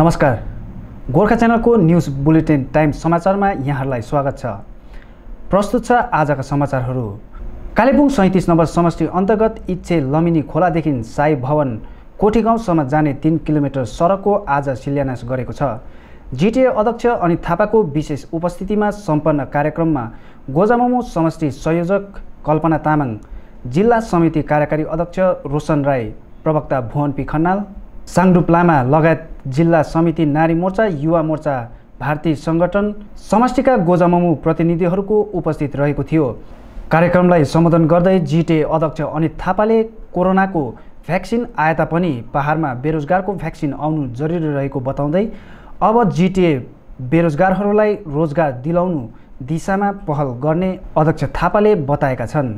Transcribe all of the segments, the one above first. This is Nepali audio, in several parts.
नमस्कार, गोर्खा च्यानलको न्युज बुलेटिन टाइम समाचारमा यहाँहरूलाई स्वागत छ। प्रस्तुत छ आजका समाचारहरू। कालेबुङ 37 नम्बर समष्टि अन्तर्गत इच्छे लमिनी खोलादेखि साई भवन कोठी गाउँसम्म जाने 3 किलोमिटर सडकको आज शिलान्यास गरेको छ। जिटिए अध्यक्ष अनित थापाको विशेष उपस्थितिमा सम्पन्न कार्यक्रममा गोजाममो समष्टि संयोजक कल्पना तामाङ, जिल्ला समिति कार्यकारी अध्यक्ष रोशन राई, प्रवक्ता भुवन पी खन्नाल, साङडुप लामा लगायत जिल्ला समिति नारी मोर्चा, युवा मोर्चा, भारतीय सङ्गठन समष्टिका गोजाममो प्रतिनिधिहरूको उपस्थित रहेको थियो। कार्यक्रमलाई सम्बोधन गर्दै जिटिए अध्यक्ष अनित थापाले कोरोनाको भ्याक्सिन आए तापनि पहाडमा बेरोजगारको भ्याक्सिन आउनु जरुरी रहेको बताउँदै अब जिटिए बेरोजगारहरूलाई रोजगार दिलाउनु दिशामा पहल गर्ने अध्यक्ष थापाले बताएका छन्।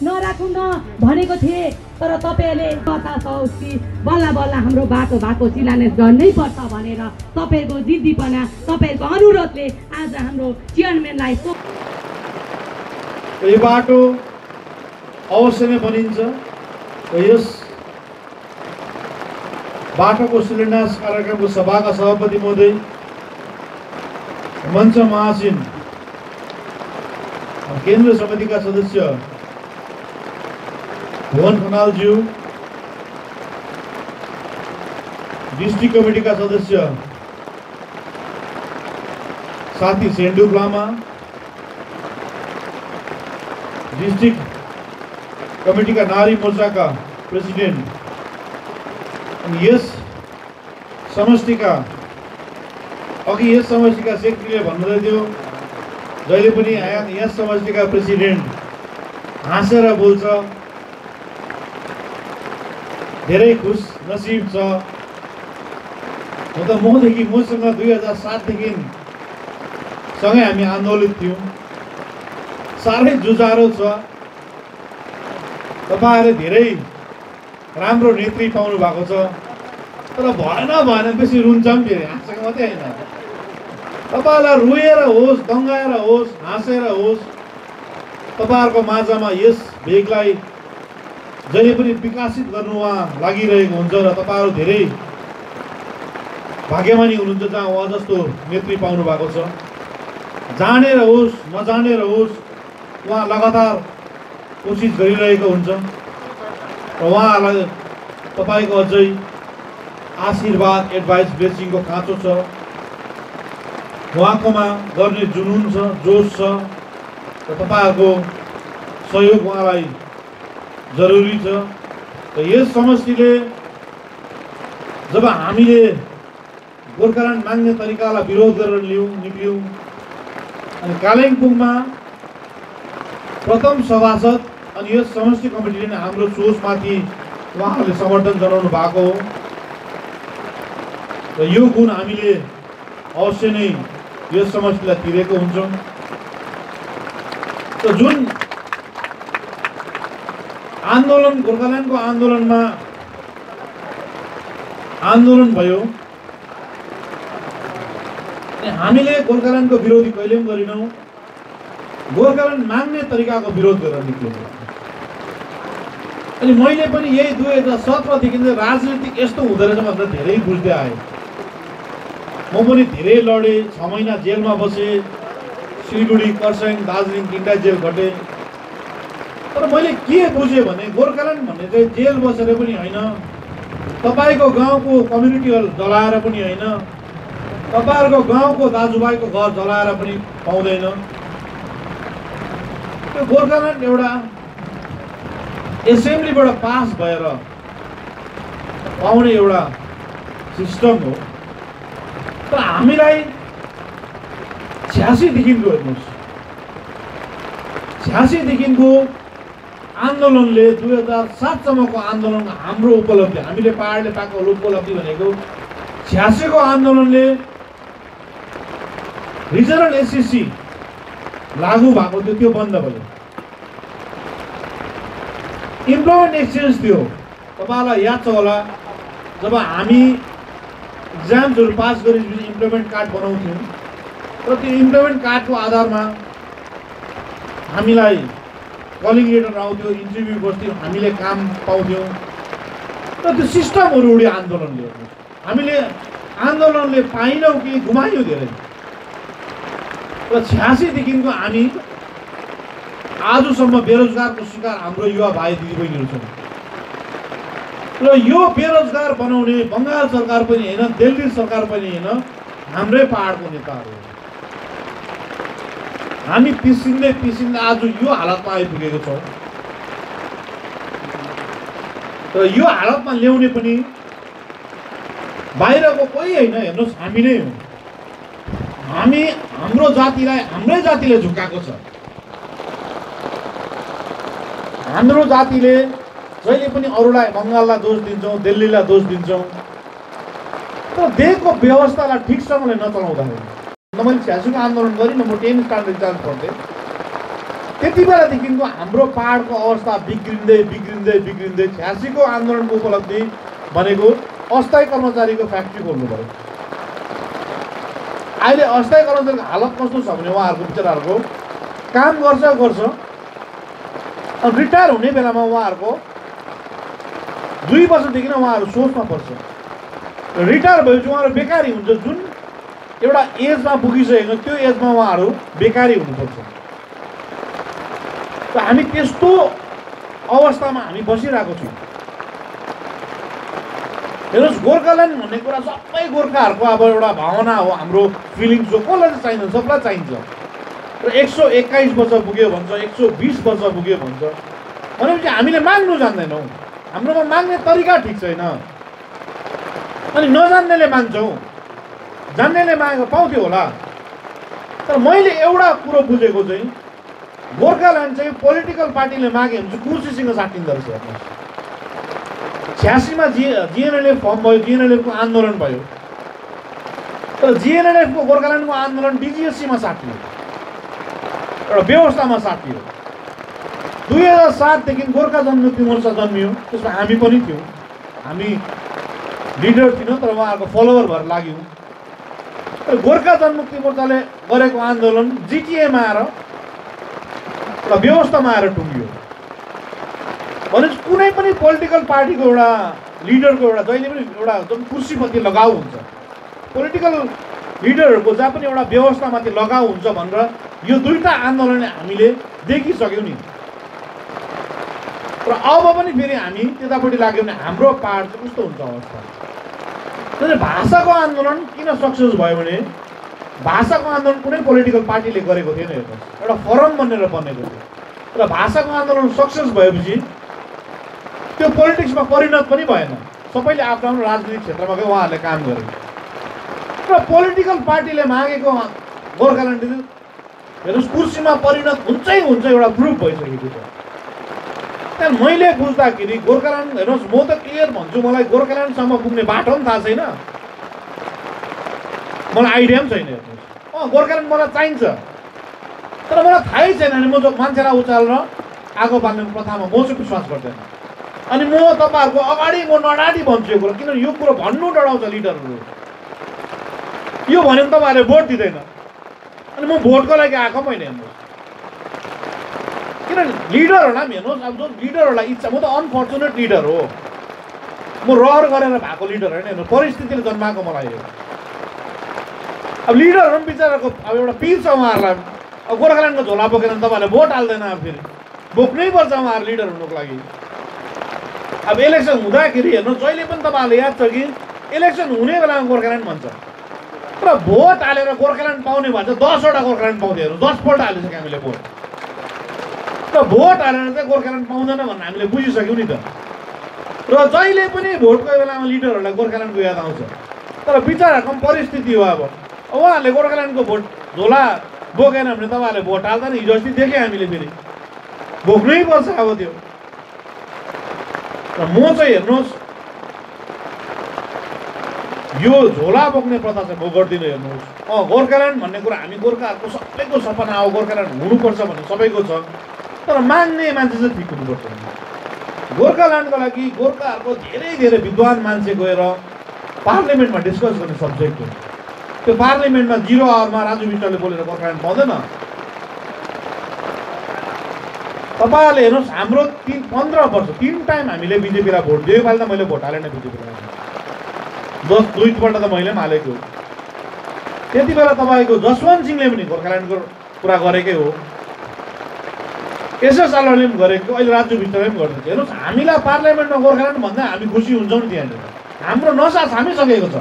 नराखौँ न भनेको थिए, तर तपाईँहरूले कथा सौसी बल्ल बल्ल हाम्रो बाटो भएको शिलान्यास गर्नै पर्छ भनेर तपाईँहरूको जिद्दीपना, तपाईँहरूको अनुरोधले आज हाम्रो चेयरम्यानलाई यो बाटो अवश्य नै बनिन्छ। यस बाटोको शिलान्यास कार्यक्रमको सभाका सभापति महोदय, मञ्च महासिन, केन्द्र समितिका सदस्य भुवन खनालज्यू, डिस्ट्रिक्ट कमिटीका सदस्य साथी सेन्डुप लामा, डिस्ट्रिक्ट कमिटीका नारी मोर्चाका प्रेसिडेन्ट, अनि यस समष्टिका सेक्रेटरीले भन्नुहुँदै थियो, जहिले पनि यस समष्टिका प्रेसिडेन्ट हाँसेर बोल्छ, धेरै खुश नसिब छ। मसँग 2007 देखि सँगै हामी आन्दोलित थियौँ। साह्रै जुझारो छ। तपाईँहरूले धेरै राम्रो नेत्री पाउनु भएको छ, तर भएन बेसी रुन्छौँ फेरि, हाँसेको मात्रै होइन। तपाईँहरूलाई रोएर होस्, दङ्गाएर होस्, हाँसेर होस्, तपाईँहरूको माझमा यस भेगलाई जहिले पनि विकसित गर्नु उहाँ लागिरहेको हुन्छ र तपाईँहरू धेरै भाग्यमानी हुनुहुन्छ जहाँ उहाँ जस्तो नेत्री पाउनु भएको छ। जानेर होस् नजानेर होस्, उहाँ लगातार कोसिस गरिरहेको हुन्छ र उहाँहरूलाई तपाईँको अझै आशीर्वाद, एडभाइस, ब्लेसिङको खाँचो छ। उहाँकोमा गर्ने जुनुन छ, जोस छ र तपाईँहरूको सहयोग उहाँलाई जरुरी छ। र यस समष्टिले जब हामीले गोर्खाल्यान्ड माग्ने तरिकालाई विरोध गरेर निक्ल्यौँ अनि कालिम्पोङमा प्रथम सभासद अनि यस समष्टि कमिटीले नै हाम्रो सोचमाथि उहाँहरूले समर्थन जनाउनु भएको हो र यो गुण हामीले अवश्य नै यस समष्टिलाई तिरेको हुन्छौँ। र जुन आन्दोलन, गोर्खाल्यान्डको आन्दोलन भयो, हामीले गोर्खाल्यान्डको विरोधी कहिले पनि गरेनौँ, गोर्खाल्यान्ड माग्ने तरिकाको विरोध गरेर निक्ल्यौँ। अनि मैले पनि यही 2017 देखि राजनीति यस्तो हुँदो रहेछ भनेर धेरै बुझ्दै आएँ। म पनि धेरै लडेँ, 6 महिना जेलमा बसेँ, सिलगढी, खरसाङ, दार्जिलिङ 3टा जेल खटेँ। तर मैले के बुझेँ भने गोर्खाल्यान्ड भन्ने चाहिँ जेल बसेर पनि होइन, तपाईँको गाउँको कम्युनिटी हल जलाएर पनि होइन, तपाईँहरूको गाउँको दाजुभाइको घर जलाएर पनि पाउँदैन। त्यो गोर्खाल्यान्ड एउटा एसेम्ब्लीबाट पास भएर पाउने एउटा सिस्टम हो। तर हामीलाई 86 देखिको हेर्नुहोस्, 86 देखिको आन्दोलनले 2007 सम्मको आन्दोलन हाम्रो उपलब्धि, हामीले पाहाडले पाएको उपलब्धि भनेको 86 को आन्दोलनले रिजनल एसएससी लागू भएको थियो, त्यो बन्द भयो। इम्प्लोइमेन्ट एक्सचेन्ज थियो, तपाईँलाई याद छ होला, जब हामी इक्जाम्सहरू पास गरेपछि इम्प्लोइमेन्ट कार्ड बनाउँथ्यौँ, र त्यो इम्प्लोइमेन्ट कार्डको आधारमा हामीलाई कलिङ लेटर आउँथ्यो, इन्टरभ्यू बस्थ्यौँ, हामीले काम पाउँथ्यौँ। र त्यो सिस्टमहरू उड्यो आन्दोलनले। हामीले आन्दोलनले पाइनौँ कि गुमायौँ धेरै। र 86 देखिको हामी आजसम्म बेरोजगारको शिकार हाम्रो युवा भाइ दिदीबहिनीहरू छन्। र यो बेरोजगार बनाउने बङ्गाल सरकार पनि होइन, दिल्ली सरकार पनि होइन, हाम्रै पाहाडको नेताहरू हो। हामी पिसिँदै पिसिँदै आज यो हालतमा आइपुगेको छौँ। र यो हालतमा ल्याउने पनि बाहिरको कोही होइन, हेर्नुहोस् हामी नै हो। हामी हाम्रो जातिलाई, हाम्रै जातिले झुकाएको छ। हाम्रो जातिले जहिले पनि अरूलाई, बङ्गाललाई दोष दिन्छौँ, दिल्लीलाई दोष दिन्छौँ, तर देशको व्यवस्थालाई ठिकसँगले नचलाउँदाखेरि। मैले 86 को आन्दोलन गरेँ, म 10 स्ट्यान्डर्ड इक्जाम पढ्थेँ। त्यति बेलादेखिको हाम्रो पाहाडको अवस्था बिग्रिँदै बिग्रिँदै बिग्रिँदै 86 को आन्दोलनको उपलब्धि भनेको अस्थायी कर्मचारीको फ्याक्ट्री खोल्नु पऱ्यो। अहिले अस्थायी कर्मचारीको हालत कस्तो छ भने उहाँहरूको बिचराहरूको काम गर्छ, रिटायर हुने बेलामा उहाँहरूको 2 वर्षदेखि नै उहाँहरू सोचमा पर्छ। रिटायर भएपछि उहाँहरू बेकारी हुन्छ। जुन एउटा एजमा पुगिसकेको त्यो एजमा उहाँहरू बेकारी हुनुपर्छ। र हामी त्यस्तो अवस्थामा हामी बसिरहेको छौँ। हेर्नुहोस्, गोर्खाल्यान्ड भन्ने कुरा सबै गोर्खाहरूको अब एउटा भावना हो, हाम्रो फिलिङ्स हो। कसलाई चाहिँ चाहिन्छ? सबलाई चाहिन्छ। र 121 वर्ष पुग्यो भन्छ, 120 वर्ष पुग्यो भन्छ, भनेपछि हामीले माग्नु जान्दैनौँ। हाम्रोमा माग्ने तरिका ठिक छैन। अनि नजान्नेले माग्छौँ, जान्नेले मागेको पाउँथ्यो होला। तर मैले एउटा कुरो बुझेको चाहिँ गोर्खाल्यान्ड चाहिँ पोलिटिकल पार्टीले मागे भने चाहिँ कुर्सीसँग साटिँदो रहेछ। हेर्नुहोस्, 86 मा जिएनएलएफ फर्म भयो, जिएनएलएफको आन्दोलन भयो। तर जिएनएलएफको गोर्खाल्यान्डको आन्दोलन डिजिएससीमा साटियो, एउटा व्यवस्थामा साटियो। 2007 देखि गोर्खा जनमुक्ति मोर्चा जन्मियो। त्यसमा हामी पनि थियौँ, हामी लिडर थिएनौँ, तर उहाँहरूको फलोवर भएर लाग्यौँ। गोर्खा जनमुक्ति मोर्चाले गरेको आन्दोलन जिटिएमा आएर र व्यवस्थामा आएर टुङ्गियो। भनेपछि कुनै पनि पोलिटिकल पार्टीको एउटा लिडरको एउटा जहिले पनि एउटा जुन कुर्सीप्रति लगाउ हुन्छ, पोलिटिकल लिडरहरूको जहाँ पनि एउटा व्यवस्थामाथि लगाउ हुन्छ भनेर यो दुईटा आन्दोलन हामीले देखिसक्यौँ नि। र अब पनि फेरि हामी त्यतापट्टि लाग्यौँ भने हाम्रो पाहाड चाहिँ कस्तो हुन्छ अवस्था। त्यसैले भाषाको आन्दोलन किन सक्सेस भयो भने भाषाको आन्दोलन कुनै पोलिटिकल पार्टीले गरेको थिएन। हेर्नुहोस्, एउटा फोरम बनेर बनेको थियो। र भाषाको आन्दोलन सक्सेस भएपछि त्यो पोलिटिक्समा परिणत पनि भएन। सबैले आफ्नो आफ्नो राजनीतिक क्षेत्रमा गए, उहाँहरूले काम गरे। र पोलिटिकल पार्टीले मागेको गोर्खाल्यान्ड हेर्नुहोस् कुर्सीमा परिणत हुन्छै हुन्छ, एउटा ग्रुप भइसकेको छ। त्यहाँ मैले बुझ्दाखेरि गोर्खाल्यान्ड, हेर्नुहोस् म त क्लियर भन्छु, मलाई गोर्खाल्यान्डसम्म पुग्ने बाटो पनि थाहा छैन, मलाई आइडिया पनि छैन। हेर्नुहोस्, गोर्खाल्यान्ड मलाई चाहिन्छ, तर मलाई थाहै छैन भने म मान्छेलाई उचालेर आगो बाल्ने प्रथामा म चाहिँ विश्वास गर्दैन। अनि म तपाईँहरूको अगाडि म नडाडी भन्छु यो कुरो, किनभने यो कुरो भन्नु डराउँछ लिडरहरू। यो भन्यो भने तपाईँहरूले भोट दिँदैन, अनि म भोटको लागि आएको मैले। हेर्नुहोस्, किनभने लिडरहरूलाई पनि हेर्नुहोस्, अब जो लिडरहरूलाई इच्छा, म त अनफर्चुनेट लिडर हो, म रहर गरेर भएको लिडर होइन। हेर्नु, परिस्थितिले जन्माएको मलाई हो। अब लिडरहरू पनि बिचराको अब एउटा पिर छ उहाँहरूलाई। अब गोर्खाल्यान्डको झोला बोकेर तपाईँहरूले भोट हाल्दैन, अब फेरि बोक्नै पर्छ उहाँहरू लिडर हुनुको लागि। अब इलेक्सन हुँदाखेरि हेर्नु जहिले पनि तपाईँहरूले याद छ कि इलेक्सन हुने बेलामा गोर्खाल्यान्ड भन्छ र भोट हालेर गोर्खाल्यान्ड पाउने भन्छ 10वटा गोर्खाल्यान्ड पाउँदै हेर्नु 10 पल्ट हालिसक्यो हामीले भोट र भोट हालेर चाहिँ गोर्खाल्यान्ड पाउँदैन भनेर हामीले बुझिसक्यौँ नि त र जहिले पनि भोटको बेलामा लिडरहरूलाई गोर्खाल्यान्डको याद आउँछ तर बिचराको परिस्थिति हो अब उहाँहरूले गोर्खाल्यान्डको भोट झोला बोकेन भने तपाईँहरूले भोट हाल्दा नि हिजो अस्ति देखेँ हामीले फेरि भोग्नै पर्छ अब त्यो र म चाहिँ हेर्नुहोस् यो झोला बोक्ने प्रथा चाहिँ म गर्दिनँ हेर्नुहोस् गोर्खाल्यान्ड भन्ने कुरा हामी गोर्खाहरूको सबैको सपना हो गोर्खाल्यान्ड हुनुपर्छ भन्ने सबैको छ तर मान्ने मान्छे चाहिँ ठिक हुनुपर्छ गोर्खाल्यान्डको लागि गोर्खाहरूको धेरै धेरै विद्वान मान्छे गएर पार्लिमेन्टमा डिस्कस गर्ने सब्जेक्ट हो त्यो पार्लिमेन्टमा 0 आवरमा राजु विष्टले बोलेर गोर्खाल्यान्ड पाउँदैन तपाईँहरूले हेर्नुहोस् हाम्रो 15 वर्ष 3 टाइम हामीले बिजेपीलाई भोट दियो योपालि त मैले भोट हालेन बिजेपीलाई 2 पल्ट त मैले पनि हालेको त्यति बेला तपाईँको जसवन्त सिंहले पनि गोर्खाल्यान्डको कुरा गरेकै हो एसएस आलवाले पनि गरेको अहिले राजु विष्टले पनि गर्दैछ हेर्नुहोस् हामीलाई पार्लिमेन्टमा गोर्खाल्यान्ड भन्दा हामी खुसी हुन्छौँ नि त्यहाँनिर हाम्रो नसा छामिसकेको छ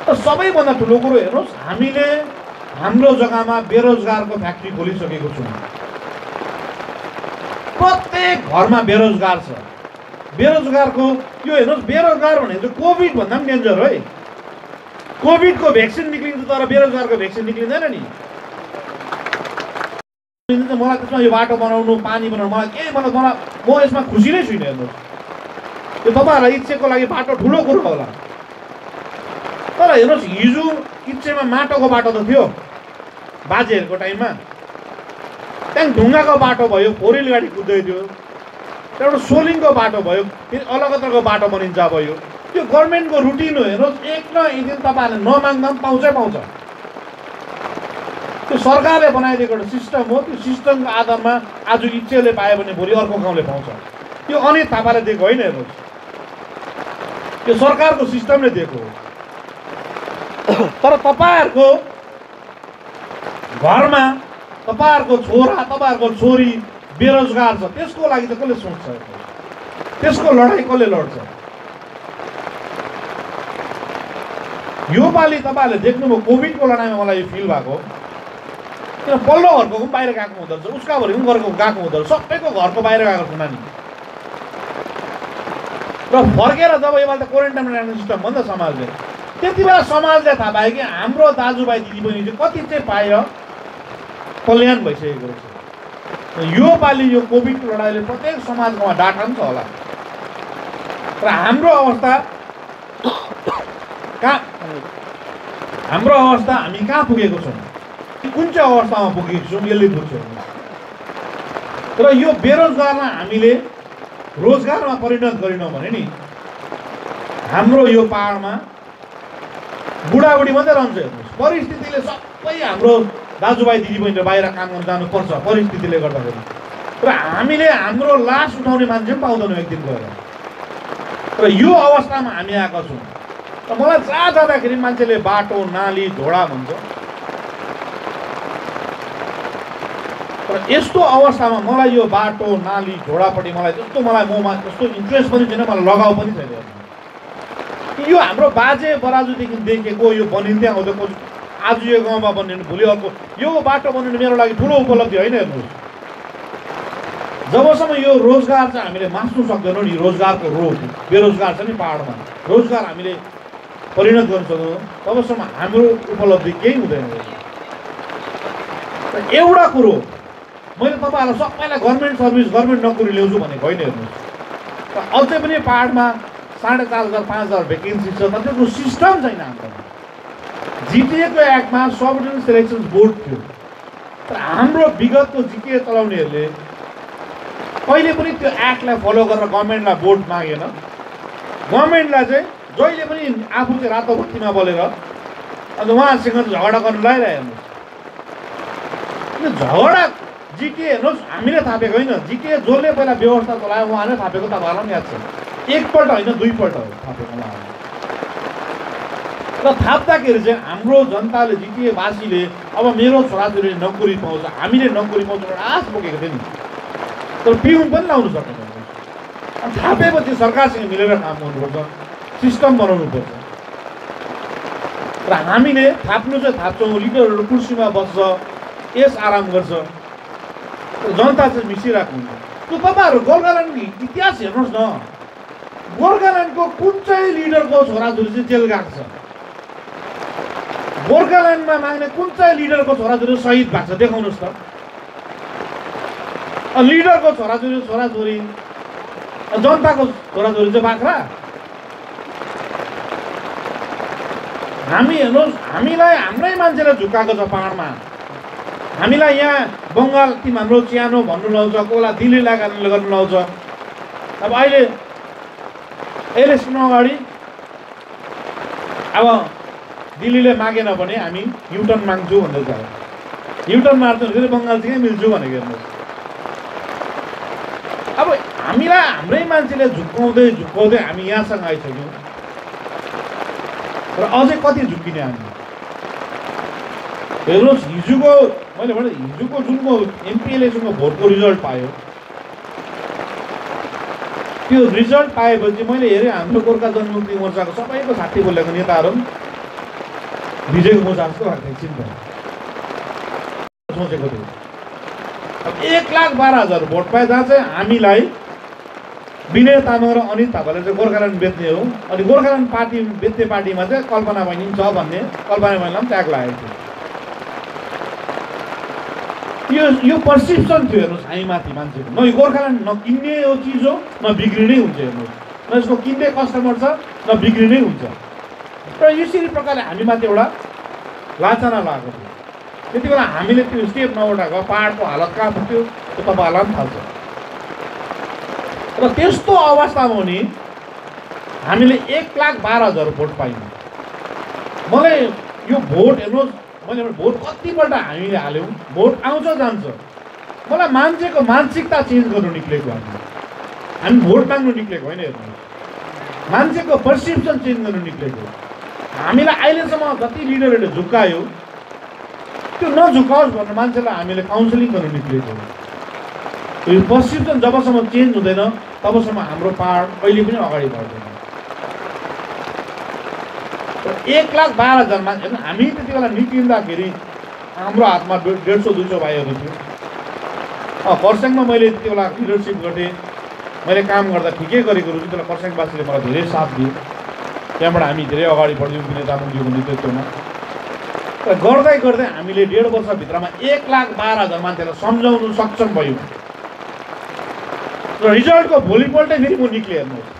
र सबैभन्दा ठुलो कुरो हेर्नुहोस् हामीले हाम्रो जग्गामा बेरोजगारको फ्याक्ट्री खोलिसकेको छौँ प्रत्येक घरमा बेरोजगार छ बेरोजगारको यो हेर्नुहोस् बेरोजगार भनेको चाहिँ कोभिड भन्दा पनि डेन्जर है कोभिडको भ्याक्सिन निक्लिन्छ तर बेरोजगारको भ्याक्सिन निक्लिँदैन नि मलाई त्यसमा यो बाटो बनाउनु पानी बनाउनु मलाई म यसमा खुसी नै छुइनँ हेर्नुहोस् यो तपाईँहरूलाई इच्छेको लागि बाटो ठुलो कुरो होला तर हेर्नुहोस् हिजो इच्छेमा माटोको बाटो त थियो बाजेहरूको टाइममा त्यहाँदेखि ढुङ्गाको बाटो भयो 4 व्हिल गाडी कुद्दै थियो त्यहाँबाट सोलिङको बाटो भयो फेरि अलगत्रको बाटो बनिन्छ अब यो त्यो गभर्मेन्टको रुटिन हो हेर्नुहोस् एक न एक दिन तपाईँहरूले नमाग्दा पनि पाउँछै पाउँछ त्यो सरकारले बनाइदिएको एउटा सिस्टम हो त्यो सिस्टमको आधारमा आज इच्छेले पायो भने भोलि अर्को गाउँले पाउँछ त्यो अनित थापाले दिएको होइन हेर्नुहोस् त्यो सरकारको सिस्टमले दिएको हो तर तपाईँहरूको घरमा तपाईँहरूको छोरा तपाईँहरूको छोरी बेरोजगार छ त्यसको लागि त कसले सोच्छ त्यसको लडाइँ कसले लड्छ योपालि तपाईँहरूले देख्नुभयो कोभिडको लडाइँमा मलाई यो फिल भएको किन पल्लो घरको पनि बाहिर गएको हुँदो रहेछ उसका भरि पनि गएको हुँदो रहेछ सबैको घरको बाहिर गएको छ नानी र फर्केर जब योपालि त क्वारेन्टाइन राख्ने सिस्टम भयो नि त समाजले त्यति बेला समाजले थाहा पायो कि हाम्रो दाजुभाइ दिदीबहिनी चाहिँ कति चाहिँ पाएर कल्याण भइसकेको रहेछ योपालि यो कोभिडको लडाइँले प्रत्येक समाजकोमा डाटा पनि छ होला र हाम्रो अवस्था हामी कहाँ पुगेको छौँ कुन चाहिँ अवस्थामा पुगेको छौँ यसले बुझ्छ र यो बेरोजगारमा हामीले रोजगारमा परिणत गरेनौँ भने नि हाम्रो यो पहाडमा बुढाबुढी मात्रै रहन्छ हेर्नुहोस् परिस्थितिले सबै हाम्रो दाजुभाइ दिदीबहिनी बाहिर काम गर्न जानुपर्छ परिस्थितिले गर्दाखेरि र हामीले हाम्रो लास उठाउने मान्छे पनि पाउँदैनौँ एक दिन गएर र यो अवस्थामा हामी आएका छौँ र मलाई जहाँ जाँदाखेरि मान्छेले बाटो नाली झोडा भन्छ र यस्तो अवस्थामा मलाई यो बाटो नाली झोडापट्टि मलाई त्यस्तो ममा त्यस्तो इन्ट्रेस्ट पनि छैन मलाई लगाउ पनि छैन यो हाम्रो बाजे बराजुदेखि देखेको यो बनिँदै आउँदै आज यो गाउँमा बनिनु भोलि अर्को यो बाटो बनिनु मेरो लागि ठुलो उपलब्धि होइन हेर्नुहोस् जबसम्म यो रोजगार चाहिँ हामीले मास्नु सक्दैनौँ नि रोजगारको रोग बेरोजगार छ नि पहाडमा रोजगार हामीले परिणत गर्न सक्दैनौँ तबसम्म हाम्रो उपलब्धि केही हुँदैन एउटा कुरो मैले तपाईँहरूलाई सबैलाई गभर्मेन्ट सर्भिस गभर्मेन्ट नोकरी ल्याउँछु भनेको होइन हेर्नुहोस् र अझै पनि पहाडमा 4,500 5,000 भ्याकेन्सी छ तर त्यसको सिस्टम छैन हाम्रो जिटिएको एक्टमा सबअर्डिनेट सेलेक्सन बोर्ड थियो तर हाम्रो विगतको जिटिए चलाउनेहरूले कहिले पनि त्यो एक्टलाई फलो गरेर गभर्मेन्टलाई भोट मागेन गभर्मेन्टलाई चाहिँ जहिले पनि आफू चाहिँ रातो बत्तीमा बोलेर अन्त उहाँहरूसँग झगडा गर्नु लगाइरहेको झगडा जिटिए हेर्नुहोस् हामीले थापेको होइन जिटिए जसले पहिला व्यवस्था चलायो उहाँले थापेको तपाईँहरूलाई पनि याद छ एकपल्ट होइन 2 पल्ट थापेको उहाँहरूले र थाप्दाखेरि चाहिँ हाम्रो जनताले जिटिएवासीले अब मेरो छोराछोरीले नोकरी पाउँछ हामीले नोकरी पाउँछ आश बोकेको थियो नि तर पिउन पनि लाउनु सक्दैन थापेपछि सरकारसँग मिलेर काम गर्नुपर्छ, सिस्टम बनाउनुपर्छ। र हामीले थाप्नु चाहिँ थाप्छौँ, लिडरहरू कुर्सीमा बस्छ, यस आराम गर्छ, जनता चाहिँ मिसिरहेको हुन्छ। त्यो तपाईँहरू गोर्खाल्यान्डको इतिहास हेर्नुहोस् न, गोर्खाल्यान्डको कुन चाहिँ लिडरको छोराछोरी चाहिँ जेल गएको छ, गोर्खाल्यान्डमा माग्ने कुन चाहिँ लिडरको छोराछोरी शहीद भएको छ देखाउनुहोस् त। लिडरको छोराछोरी जनताको छोराछोरी चाहिँ बाख्रा। हामी हेर्नुहोस्, हामीलाई हाम्रै मान्छेले झुकाएको छ पाहाडमा। हामीलाई यहाँ बङ्गाल तिमी हाम्रो च्यानो भन्नु लाउँछ, कोला दिल्लीलाई गर्नु लाउँछ। अब अहिले इलेक्सन अगाडि अब दिल्लीले मागेन भने हामी युटर्न माग्छौँ भन्दै छ। युटर्न मार्छौँ फेरि बङ्गालसँगै मिल्छु भनेको हेर्नुहोस्। अब हामीलाई हाम्रै मान्छेले झुक्काउँदै हामी यहाँसँग आइसक्यौँ र अझै कति झुक्किने हामी हेर्नुहोस्। मैले भने हिजोको जुनको एमपी इलेक्सनको भोटको रिजल्ट पायो, त्यो रिजल्ट पाएपछि मैले हेरेँ हाम्रो गोर्खा जनमुक्ति मोर्चाको सबैको साथी बोलेको नेताहरू विजयको मोर्चा जस्तो भएको एकछिन त सोचेको थियो। अब 1,12,000 भोट पाए, जहाँ चाहिँ हामीलाई विनय तामाङ र अनित थापाले चाहिँ गोर्खाल्यान्ड बेच्ने हो, अनि गोर्खाल्यान्ड पार्टी बेच्ने पार्टीमा चाहिँ कल्पना बहिनी पनि छ भन्ने कल्पना बहिनीलाई पनि ट्याग लागेको थियो। यो पर्सेप्सन थियो हेर्नुहोस् हामी माथि मान्छेको। न यो गोर्खाल्यान्ड न किन्ने हो चिज हो, न बिग्रिनै हुन्छ हेर्नुहोस्। न यसको किन्ने कस्टमर छ, न बिग्रिनै हुन्छ। र यसरी प्रकारले हामी माथि एउटा लाचाना लागेको थियो। त्यति बेला हामीले त्यो स्टेप नउठाएको पाहाडको हालत कहाँ पुग्थ्यो त्यो तपाईँहरूलाई पनि थाहा छ। र त्यस्तो अवस्थामा पनि हामीले 1,12,000 भोट पायौँ। मलाई यो भोट हेर्नुहोस्, मैले भोट कतिपल्ट हामीले हाल्यौँ, भोट आउँछ जान्छ। मलाई मान्छेको मानसिकता चेन्ज गर्नु निक्लेको हामी भोट माग्नु निक्लेको होइन हेर्नुहोस्, मान्छेको पर्सेप्सन चेन्ज गर्नु निक्लेको। हामीलाई अहिलेसम्म जति लिडरहरूले झुक्कायो त्यो नझुकाओस् भनेर मान्छेलाई हामीले काउन्सिलिङ गर्नु निक्लेको। यो पर्सेप्सन जबसम्म चेन्ज हुँदैन तबसम्म हाम्रो पाहाड कहिले पनि अगाडि बढ्दैन। 1,12,000 मान्छे हामी त्यति बेला निक्लिँदाखेरि हाम्रो हातमा 150-200 भाइहरू थियो। खरसाङमा मैले त्यति बेला लिडरसिप गरेँ, मैले काम गर्दा ठिकै गरेको रुचि बेला खरसाङवासीले मलाई धेरै साथ दियो। त्यहाँबाट हामी धेरै अगाडि बढ्यौँ विनय तामाङजीको नेतृत्वमा। र गर्दै गर्दै हामीले 1.5 वर्षभित्रमा 1,12,000 मान्छेलाई सम्झाउनु सक्षम भयौँ। र रिजल्टको भोलिपल्टै फेरि म निक्लेँ हेर्नुहोस्।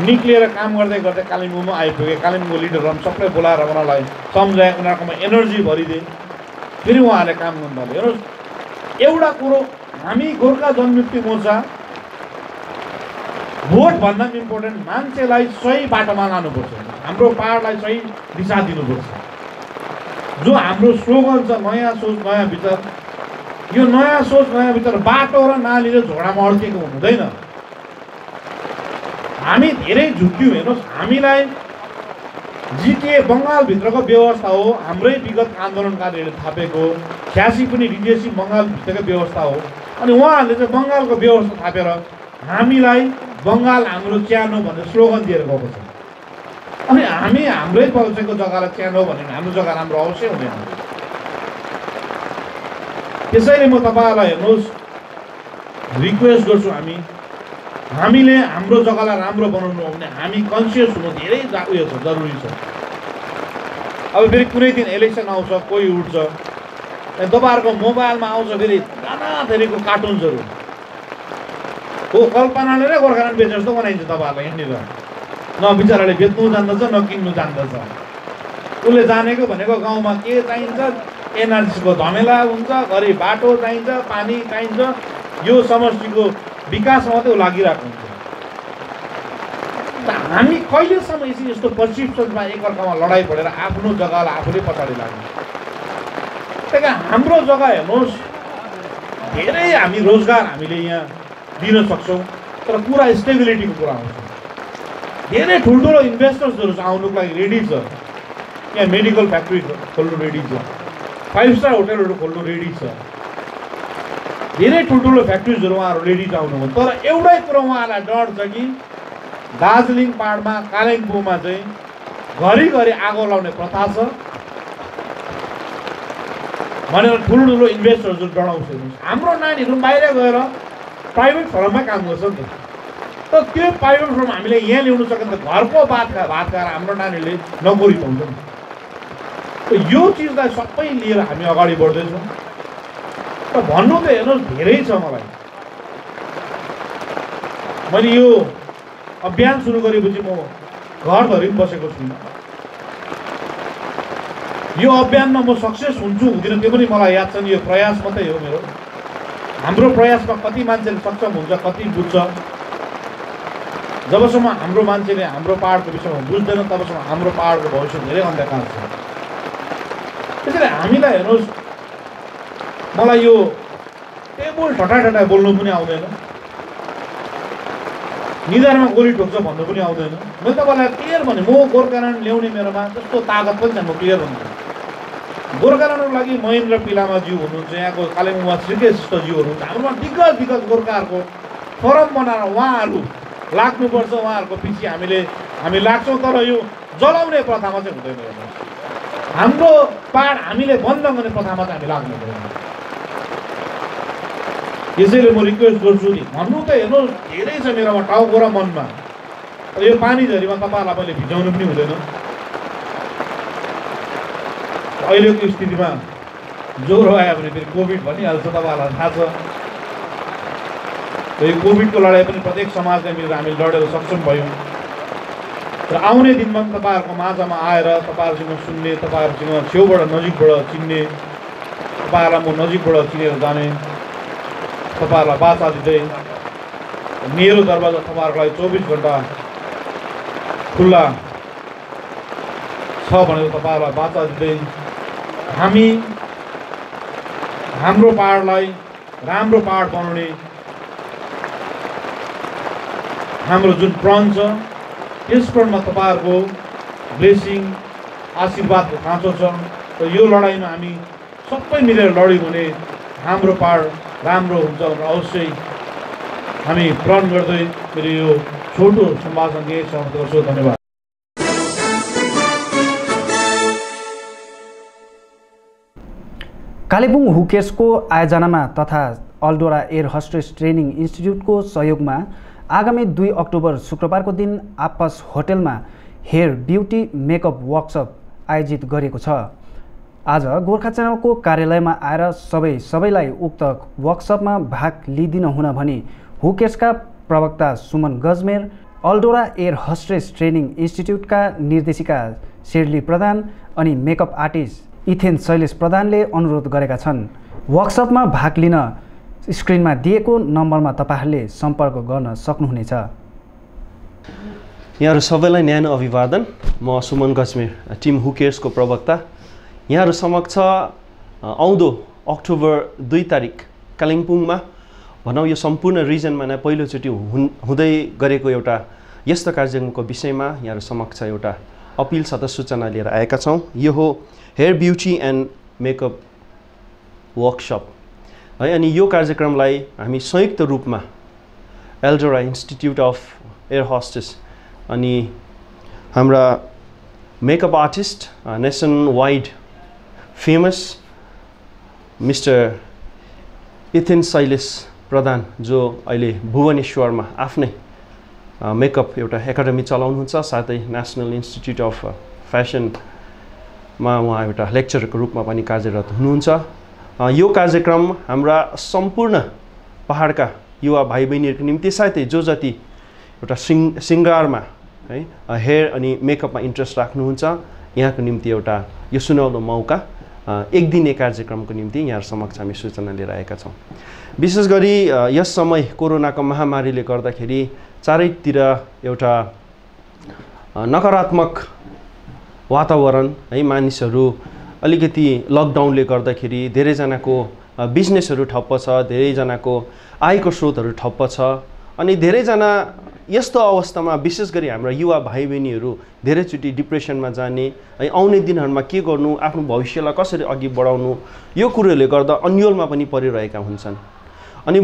निक्लिएर काम गर्दै गर्दै कालिम्पोङमा आइपुगेँ। कालिम्पोङको लिडरहरू सबै बोलाएर उनीहरूलाई सम्झाएँ, उनीहरूकोमा एनर्जी भरिदिएँ। फेरि उहाँहरूले काम गर्नु थाल्यो। हेर्नुहोस्, एउटा कुरो हामी गोर्खा जनमुक्ति मोर्चा भोटभन्दा पनि इम्पोर्टेन्ट मान्छेलाई सही बाटोमा लानुपर्छ, हाम्रो पाहाडलाई सही दिशा दिनुपर्छ। जो हाम्रो स्लोगन छ नयाँ सोच नयाँ विचार, यो नयाँ सोच नयाँ विचार बाटो र नालीले झोडामा अड्केको हुँदैन। हामी धेरै झुक्यौँ हेर्नुहोस्। हामीलाई जिटिए बङ्गालभित्रको व्यवस्था हो, हाम्रै विगत आन्दोलनकारीहरूले थापेको। 86 पनि डिजिएसी बङ्गालभित्रको व्यवस्था हो। अनि उहाँहरूले चाहिँ बङ्गालको व्यवस्था थापेर हामीलाई बङ्गाल हाम्रो च्यानो भनेर स्लोगन दिएर गएको छ। अनि हामी हाम्रै पक्षको जग्गालाई च्यानो भने हाम्रो जग्गा राम्रो अवश्य हुँदैन। त्यसैले म तपाईँहरूलाई हेर्नुहोस् रिक्वेस्ट गर्छु, हामीले हाम्रो जग्गालाई राम्रो बनाउनु हो भने हामी कन्सियस हुनु धेरै उयो छ, जरुरी छ। अब फेरि कुनै दिन इलेक्सन आउँछ, कोही उठ्छ, अनि तपाईँहरूको मोबाइलमा आउँछ फेरि नाना थरीको कार्टुन्सहरू हो, कल्पनाले नै गोर्खाल्यान्ड बेचे जस्तो बनाइन्छ तपाईँहरूलाई। यहाँनिर न बिचराले बेच्नु जान्दछ न किन्नु जान्दछ। उसले जानेको भनेको गाउँमा के चाहिन्छ, एनआरसीको झमेला हुन्छ, घरि बाटो चाहिन्छ, पानी चाहिन्छ, यो समष्टिको विकासमा मात्रै लागिरहेको हुन्छ। हामी कहिलेसम्म यसरी यस्तो पर्सेप्सनमा एकअर्कामा लडाइँ परेर आफ्नो जग्गालाई आफूले पछाडि लाग्ने। त्यही कारण हाम्रो जग्गा हेर्नुहोस्, धेरै हामी रोजगार हामीले यहाँ दिन सक्छौँ, तर पुरा स्टेबिलिटीको कुरा आउँछ। धेरै ठुल्ठुलो इन्भेस्टर्सहरू आउनुको लागि रेडी छ। यहाँ मेडिकल फ्याक्ट्री खोल्नु रेडी छ, 5 स्टार होटलहरू खोल्नु रेडी छ। धेरै ठुल्ठुलो फ्याक्ट्रिजहरू उहाँहरू लेडिज आउनुभयो। तर एउटै कुरो उहाँलाई डर छ कि दार्जिलिङ पहाडमा कालिम्पोङमा चाहिँ घरिघरि आगो लाउने प्रथा छ भनेर ठुल्ठुलो इन्भेस्टरहरू डराउँछ। हाम्रो नानीहरू बाहिर गएर प्राइभेट फर्ममै काम गर्छ नि त। तर त्यो प्राइभेट फर्म हामीले यहाँ ल्याउनु सकेन त घरको भात खाएर हाम्रो नानीहरूले नोकरी पाउँछ नि। यो चिजलाई सबै लिएर हामी अगाडि बढ्दैछौँ। र भन्नु त हेर्नुहोस् धेरै छ। मैले यो अभियान सुरु गरेपछि म घरधरि बसेको छुइनँ। यो अभियानमा म सक्सेस हुन्छु हुँदिनँ त्यो पनि मलाई याद छ नि। यो प्रयास मात्रै हो मेरो। हाम्रो प्रयासमा कति मान्छेले सक्षम हुन्छ, कति बुझ्छ, जबसम्म हाम्रो मान्छेले हाम्रो पहाडको विषयमा बुझ्दैन तबसम्म हाम्रो पहाडको भविष्य धेरै अन्धकार छ। त्यसैले हामीलाई हेर्नुहोस्, मलाई यो टेबल ठटाठटाइ बोल्नु पनि आउँदैन, निधारमा गोली ठोक्छ भन्नु पनि आउँदैन। मैले तपाईँलाई क्लियर भने म गोर्खाल्यान्ड ल्याउने मेरोमा त्यस्तो तागत पनि छैन। म क्लियर भन्छु, गोर्खाल्यान्डको लागि महेन्द्र पिलामाज्यू हुनुहुन्छ, यहाँको कालेबुङमा श्रीकृष्णज्यूहरू हुन्छ। हाम्रोमा दिग्गज गोर्खाहरूको फोरम बनाएर उहाँहरू लाग्नुपर्छ। उहाँहरूको पछि हामी लाग्छौँ। तर यो जलाउने प्रथामा चाहिँ हुँदैन। हाम्रो पहाड हामीले बन्द गर्ने प्रथामा चाहिँ हामी लाग्नु पर्दैन। यसैले म रिक्वेस्ट गर्छु नि, भन्नु त हेर्नुहोस् धेरै छ मेरोमा टाउको र मनमा। यो पानी झरीमा तपाईँहरूलाई मैले भिजाउनु पनि हुँदैन। अहिलेको स्थितिमा ज्वरो आयो भने फेरि कोभिड भनिहाल्छ, तपाईँहरूलाई थाहा छ। यो कोभिडको लडाइँ पनि प्रत्येक समाजले मिलेर हामीले लडेर सक्षम भयौँ। र आउने दिनमा पनि तपाईँहरूको माझमा आएर तपाईँहरूसँग सुन्ने, तपाईँहरूसँग छेउबाट नजिकबाट चिन्ने, तपाईँहरूलाई म नजिकबाट चिनेर जाने, तपाईँहरूलाई बाचा दिँदै मेरो दरवाजा तपाईँहरूको लागि 24 घन्टा खुल्ला छ भनेर तपाईँहरूलाई बाचा दिँदै हामी हाम्रो पहाडलाई राम्रो पहाड बनाउने हाम्रो जुन प्रण छ त्यस प्रणमा तपाईँहरूको ब्लेसिङ आशीर्वादको खाँचो छ। र यो लडाइँमा हामी सबै मिलेर लड्यौँ भने हाम्रो पहाड राम्रो हुन्छ भनेर अवश्य हामी प्रण गर्दै मेरो यो छोटो सम्भाषण दिए समाप्त गर्छु। धन्यवाद। कालेबुङ हुकेर्सको आयोजनामा तथा अल्डोरा एयर होस्टेस ट्रेनिङ इन्स्टिट्युटको सहयोगमा आगामी 2 अक्टोबर शुक्रबारको दिन आपस होटेलमा हेयर ब्युटी मेकअप वर्कसप आयोजित गरिएको छ। आज गोर्खा च्यानलको कार्यालयमा आएर सबैलाई उक्त वर्कसपमा भाग लिदिन हुन भनी हुकेर्सका प्रवक्ता Suman Gajmer, Eldora air hostess training इन्स्टिट्युटका निर्देशिका शेर्ली प्रधान अनि मेकअप आर्टिस्ट इथेन शैलेश प्रधानले अनुरोध गरेका छन्। वर्कसपमा भाग लिन स्क्रिनमा दिएको नम्बरमा तपाईहरूले सम्पर्क गर्न सक्नुहुनेछ। यहाँहरू सबैलाई न्यानो अभिवादन। म सुमन गजमेर, टिम हुकेर्सको प्रवक्ता। यहाँहरू समक्ष आउँदो अक्टोबर 2 तारिक कालिम्पोङमा भनौँ यो सम्पूर्ण रिजनमा नै पहिलोचोटि हुँदै गरेको एउटा यस्तो कार्यक्रमको विषयमा यहाँहरू समक्ष एउटा अपिल सतह सूचना लिएर आएका छौँ। यो हो hair beauty and makeup workshop है। अनि यो कार्यक्रमलाई हामी संयुक्त रूपमा Eldora institute of air hostess अनि हाम्रा makeup artist nation wide famous Mr Ethan Shailesh Pradhan जो अहिले भुवनेश्वरमा आफ्नै मेकअप एउटा एकाडेमी चलाउनुहुन्छ, साथै नेसनल इन्स्टिट्युट अफ फ्यासनमा उहाँ एउटा लेक्चरको रूपमा पनि कार्यरत हुनुहुन्छ। यो कार्यक्रम हाम्रा सम्पूर्ण पहाडका युवा भाइ बहिनीहरूको निम्ति साथै जो जति एउटा सिङ्गारमा है हेयर अनि मेकअपमा इन्ट्रेस्ट राख्नुहुन्छ यहाँको निम्ति एउटा यो सुनौलो मौका एक दिने कार्यक्रमको निम्ति यहाँ समक्ष हामी सूचना लिएर आएका छौँ। विशेष गरी यस समय कोरोनाको महामारीले गर्दाखेरि चारैतिर एउटा नकारात्मक वातावरण है, मानिसहरू अलिकति लकडाउनले गर्दाखेरि धेरैजनाको बिजनेसहरू ठप्प छ, धेरैजनाको आयको स्रोतहरू ठप्प छ अनि धेरैजना यस्तो अवस्थामा विशेष गरी हाम्रा युवा भाइ बहिनीहरू धेरैचोटि डिप्रेसनमा जाने है, आउने दिनहरूमा के गर्नु, आफ्नो भविष्यलाई कसरी अघि बढाउनु, यो कुरोले गर्दा अन्योलमा पनि परिरहेका हुन्छन्। अनि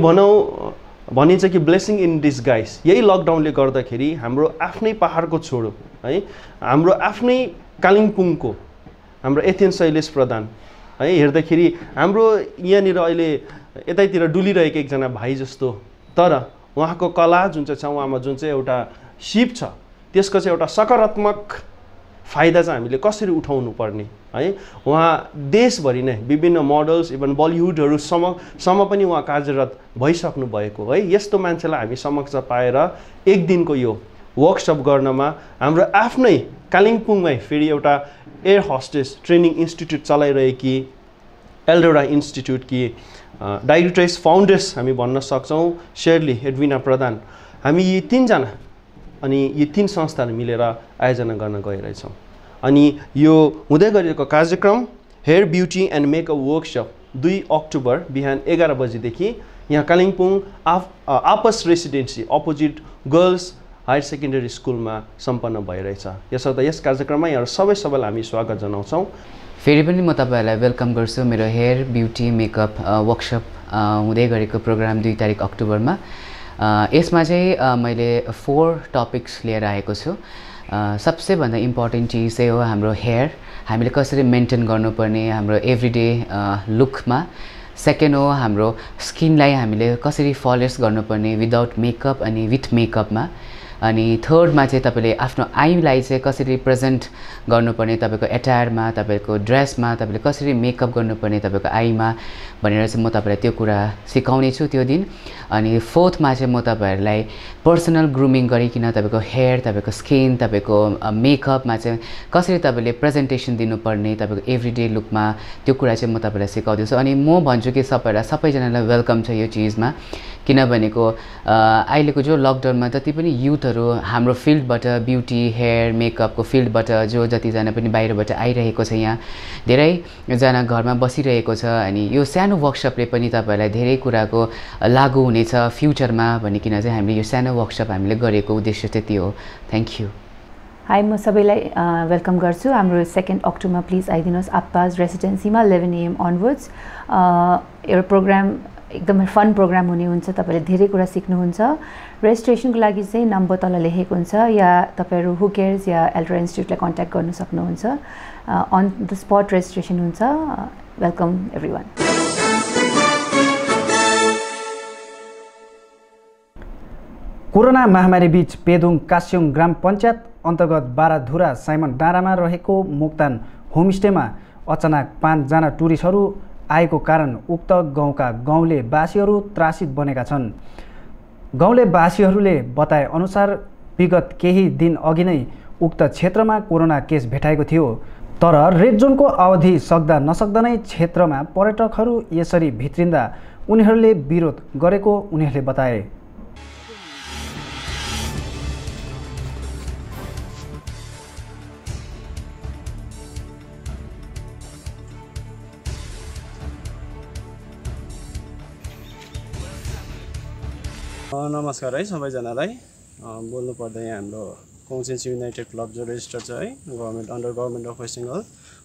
भनिन्छ कि ब्लेसिङ इन डिस्गाइज, यही लकडाउनले गर्दाखेरि हाम्रो आफ्नै पहाडको छोरो है, हाम्रो आफ्नै कालिम्पोङको हाम्रो एथेन्स शैलेश प्रधान है, हेर्दाखेरि हाम्रो यहाँनिर अहिले यतैतिर डुलिरहेको एकजना भाइ जस्तो, तर उहाँको कला जुन चाहिँ छ, उहाँमा जुन चाहिँ एउटा सिप छ, त्यसको चाहिँ एउटा सकारात्मक फाइदा चाहिँ हामीले कसरी उठाउनु पर्ने है। उहाँ देशभरि नै विभिन्न मोडल्स इभन बलिउडहरूसम्म पनि उहाँ कार्यरत भइसक्नु भएको है। यस्तो मान्छेलाई हामी समक्ष पाएर एक दिनको यो वर्कसप गर्नमा हाम्रो आफ्नै कालिम्पोङमै फेरि एउटा एयर होस्टेस ट्रेनिङ इन्स्टिट्युट चलाइरहेकी एल्डोरा इन्स्टिट्युटकी डाइरेक्ट्रेस फाउन्डर्स हामी भन्न सक्छौँ, शेर्ली, एडविना प्रधान, हामी यी तीनजना अनि यी तीन संस्थाहरू मिलेर आयोजना गर्न गइरहेछौँ। अनि यो हुँदै गरेको कार्यक्रम hair beauty and makeup workshop 2 October बिहान 11 बजीदेखि यहाँ कालिम्पोङ आपस residency opposite girls higher secondary स्कुलमा सम्पन्न भइरहेछ। यसर्थ यस कार्यक्रममा यहाँ सबैलाई हामी स्वागत जनाउँछौँ। फेरि पनि म तपाईँहरूलाई वेलकम गर्छु मेरो हेयर ब्युटी मेकअप वर्कसप हुँदै गरेको प्रोग्राम 2 तारिक अक्टोबरमा। यसमा चाहिँ मैले 4 टपिक्स लिएर आएको छु। सबसे भन्दा इम्पोर्टेन्ट चिज चाहिँ हो हाम्रो हेयर, हामीले कसरी मेन्टेन गर्नुपर्ने हाम्रो एभ्रिडे लुकमा। सेकेन्ड हो हाम्रो स्किनलाई हामीले कसरी फलेस गर्नुपर्ने विदाउट मेकअप अनि विथ मेकअपमा। अनि थर्डमा चाहिँ तपाईँले आफ्नो आईलाई चाहिँ कसरी प्रेजेन्ट गर्नुपर्ने, तपाईँको एटायरमा, तपाईँको ड्रेसमा, तपाईँले कसरी मेकअप गर्नुपर्ने तपाईँको आईमा भनेर चाहिँ म तपाईँलाई त्यो कुरा सिकाउने छु त्यो दिन। अनि फोर्थमा चाहिँ म तपाईँहरूलाई पर्सनल ग्रुमिङ गरिकन तपाईँको हेयर, तपाईँको स्किन, तपाईँको मेकअपमा चाहिँ कसरी तपाईँले प्रेजेन्टेसन दिनुपर्ने तपाईँको एभ्रिडे लुकमा, त्यो कुरा चाहिँ म तपाईँलाई सिकाउँदैछु। अनि म भन्छु कि सबैजनालाई वेलकम छ यो चिजमा, किनभनेको अहिलेको जो लकडाउनमा जति पनि युथहरू हाम्रो फिल्डबाट ब्युटी हेयर मेकअपको फिल्डबाट जो जतिजना पनि बाहिरबाट आइरहेको छ, यहाँ धेरैजना घरमा बसिरहेको छ। अनि यो सानो वर्कसपले पनि तपाईँहरूलाई धेरै कुराको लागु हुनेछ फ्युचरमा भनिकन चाहिँ हामीले यो सानो वर्कसप हामीले गरेको उद्देश्य चाहिँ त्यो हो। Thank you. हाई, म सबैलाई वेलकम गर्छु। हाम्रो 2 अक्टोबरमा प्लिज आइदिनुहोस् आप्पाज रेसिडेन्सीमा 11 AM अनवर्ड्स। एउटा प्रोग्राम एकदमै फन प्रोग्राम हुने हुन्छ, तपाईँले धेरै कुरा सिक्नुहुन्छ। रेजिस्ट्रेसनको लागि चाहिँ नम्बर तल लेखेको हुन्छ, या तपाईँहरू हु केयर्स या एल्डोरा इन्स्टिट्युटलाई कन्ट्याक्ट गर्न सक्नुहुन्छ। अन द स्पट रेजिस्ट्रेसन हुन्छ। Welcome everyone. कोरोना महामारी बीच पेदुङ कास्योङ ग्राम पञ्चायत अन्तर्गत बाराधुरा साइमन डाँडामा रहेको मोक्तान होमस्टेमा अचानक 5 जना टुरिस्टहरू आएको कारण उक्त गाउँका गाउँले वासीहरू त्रासित बनेका छन्। गाउँले वासीहरूले बताए अनुसार विगत केही दिन अघि नै उक्त क्षेत्रमा कोरोना केस भेटाएको थियो, तर रेड जोनको अवधि सक्दा नसक्दा नै क्षेत्रमा पर्यटकहरू यसरी भित्रिँदा उनीहरूले विरोध गरेको उनीहरूले बताए। नमस्कार है सबैजनालाई। बोल्नु पर्दा यहाँ हाम्रो कोङचेन्ची युनाइटेड क्लब जो रेजिस्टर छ है government under government of West Bengal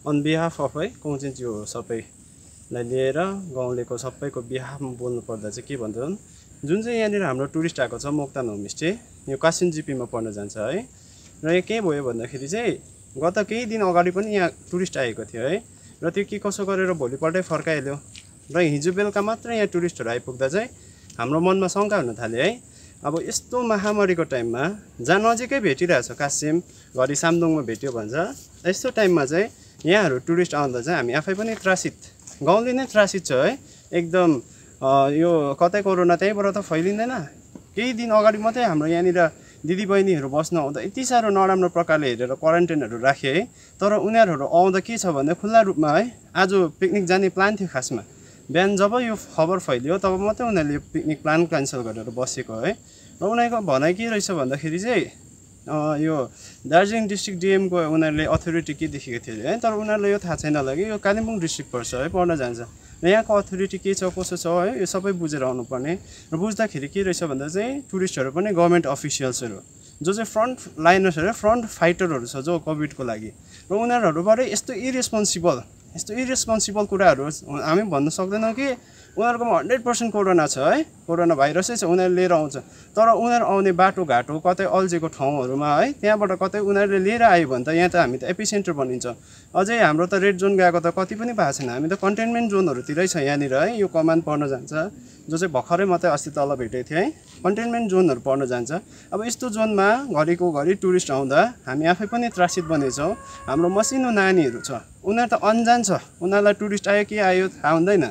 on behalf of है कोङचेन्ची हो सबैलाई लिएर गाउँलेको सबैको बिहाफमा बोल्नु पर्दा चाहिँ के भन्छन्, जुन चाहिँ यहाँनिर हाम्रो टुरिस्ट आएको छ मोक्तान होमस्टे, यो कासिम जिपीमा पर्न जान्छ है। र यो के भयो भन्दाखेरि चाहिँ गत केही दिन अगाडि पनि यहाँ टुरिस्ट आएको थियो है, र त्यो के कसो गरेर भोलिपल्टै फर्काइल्यो। र हिजो बेलुका मात्र यहाँ टुरिस्टहरू आइपुग्दा चाहिँ हाम्रो मनमा शङ्का हुन थाल्यो है। अब यस्तो महामारीको टाइममा जहाँ नजिकै भेटिरहेछ कासिम घरि सामदुङमा भेट्यो भन्छ, यस्तो टाइममा चाहिँ यहाँहरू टुरिस्ट आउँदा चाहिँ हामी आफै पनि त्रासित, गाउँले नै त्रासित छ है एकदम। यो कतै कोरोना त्यहीँबाट त फैलिँदैन। केही दिन अगाडि मात्रै हाम्रो यहाँनिर दिदीबहिनीहरू बस्न आउँदा यति साह्रो नराम्रो प्रकारले हेरेर क्वारेन्टाइनहरू राखे है, तर उनीहरू आउँदा के छ भन्दा खुल्ला रूपमा है आज पिकनिक जाने प्लान थियो खासमा। बिहान जब यो खबर फैलियो तब मात्रै उनीहरूले पिकनिक प्लान क्यान्सल गरेर बसेको है। र उनीहरूको भनाइ के रहेछ भन्दाखेरि चाहिँ यो दार्जिलिङ डिस्ट्रिक्ट डिएमको उनीहरूले अथोरिटी के देखेको थियो है, तर उनीहरूलाई यो थाहा छैन होला कि यो कालिम्पोङ डिस्ट्रिक्ट पर्छ है, पर्न जान्छ। र यहाँको अथोरिटी के छ कसो छ है यो सबै बुझेर आउनुपर्ने। र बुझ्दाखेरि के रहेछ भन्दा चाहिँ टुरिस्टहरू पनि गभर्मेन्ट अफिसियल्सहरू जो चाहिँ फ्रन्ट लाइनर्सहरू फ्रन्ट फाइटरहरू छ जो कोभिडको लागि, र उनीहरूबाट यस्तो इरेस्पोन्सिबल यस्तो इरेस्पोन्सिबल कुराहरू हामी भन्न सक्दैनौँ कि उनीहरूकोमा 100% कोरोना छ है, कोरोना भाइरसै छ, उनीहरूले लिएर आउँछ। तर उनीहरू आउने बाटोघाटो कतै अल्झेको ठाउँहरूमा है, त्यहाँबाट कतै उनीहरूले लिएर आयो भने त यहाँ त हामी त एपिसेन्टर बनिन्छ। अझै हाम्रो त रेड जोन गएको त कति पनि भएको छैन, हामी त कन्टेनमेन्ट जोनहरूतिरै छ यहाँनिर है। यो कमान पर्न जान्छ, जो चाहिँ भर्खरै मात्रै अस्ति तल भेटेको थियो है, कन्टेनमेन्ट जोनहरू पर्न जान्छ। अब यस्तो जोनमा घरिको घरि टुरिस्ट आउँदा हामी आफै पनि त्रासित बनेछौँ। हाम्रो मसिनो नानीहरू छ, उनीहरू त अनजान छ, उनीहरूलाई टुरिस्ट आयो के आयो थाहा हुँदैन।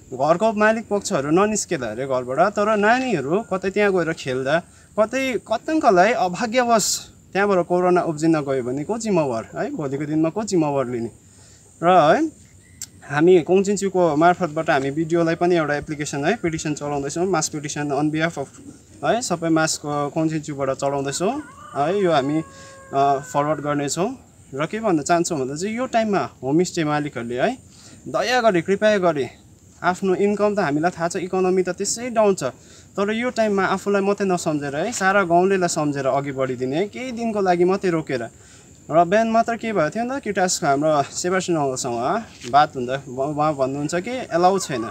घरको मालिक पक्षहरू ननिस्केला अरे घरबाट, तर नानीहरू कतै त्यहाँ गएर खेल्दा कतै कतङ्कलाई अभाग्यवश त्यहाँबाट कोरोना उब्जिन गयो भने को जिम्मेवार है, भोलिको दिनमा को जिम्मेवार लिने। र है हामी कोङचिन्चुको मार्फतबाट हामी भिडियोलाई पनि एउटा एप्लिकेसन है, पिटिसन चलाउँदैछौँ, mass petition on behalf of है सबै मासको कोङचिन्चुबाट चलाउँदैछौँ है। यो हामी फरवर्ड गर्नेछौँ। र के भन्न चाहन्छौँ भन्दा चाहिँ यो टाइममा होमस्टे मालिकहरूले है दया गरी कृपया गरी आफ्नो इन्कम त हामीलाई थाहा छ, इकोनोमी त त्यसै डाउन छ, तर यो टाइममा आफूलाई मात्रै नसम्झेर है सारा गाउँलेलाई सम्झेर अघि बढिदिने है, केही दिनको लागि मात्रै रोकेर। र बिहान मात्र के भयो थियो नि त किटासको हाम्रो सेबास्टियन अङ्कलसँग बात हुँदा उहाँ भन्नुहुन्छ कि एलाउ छैन।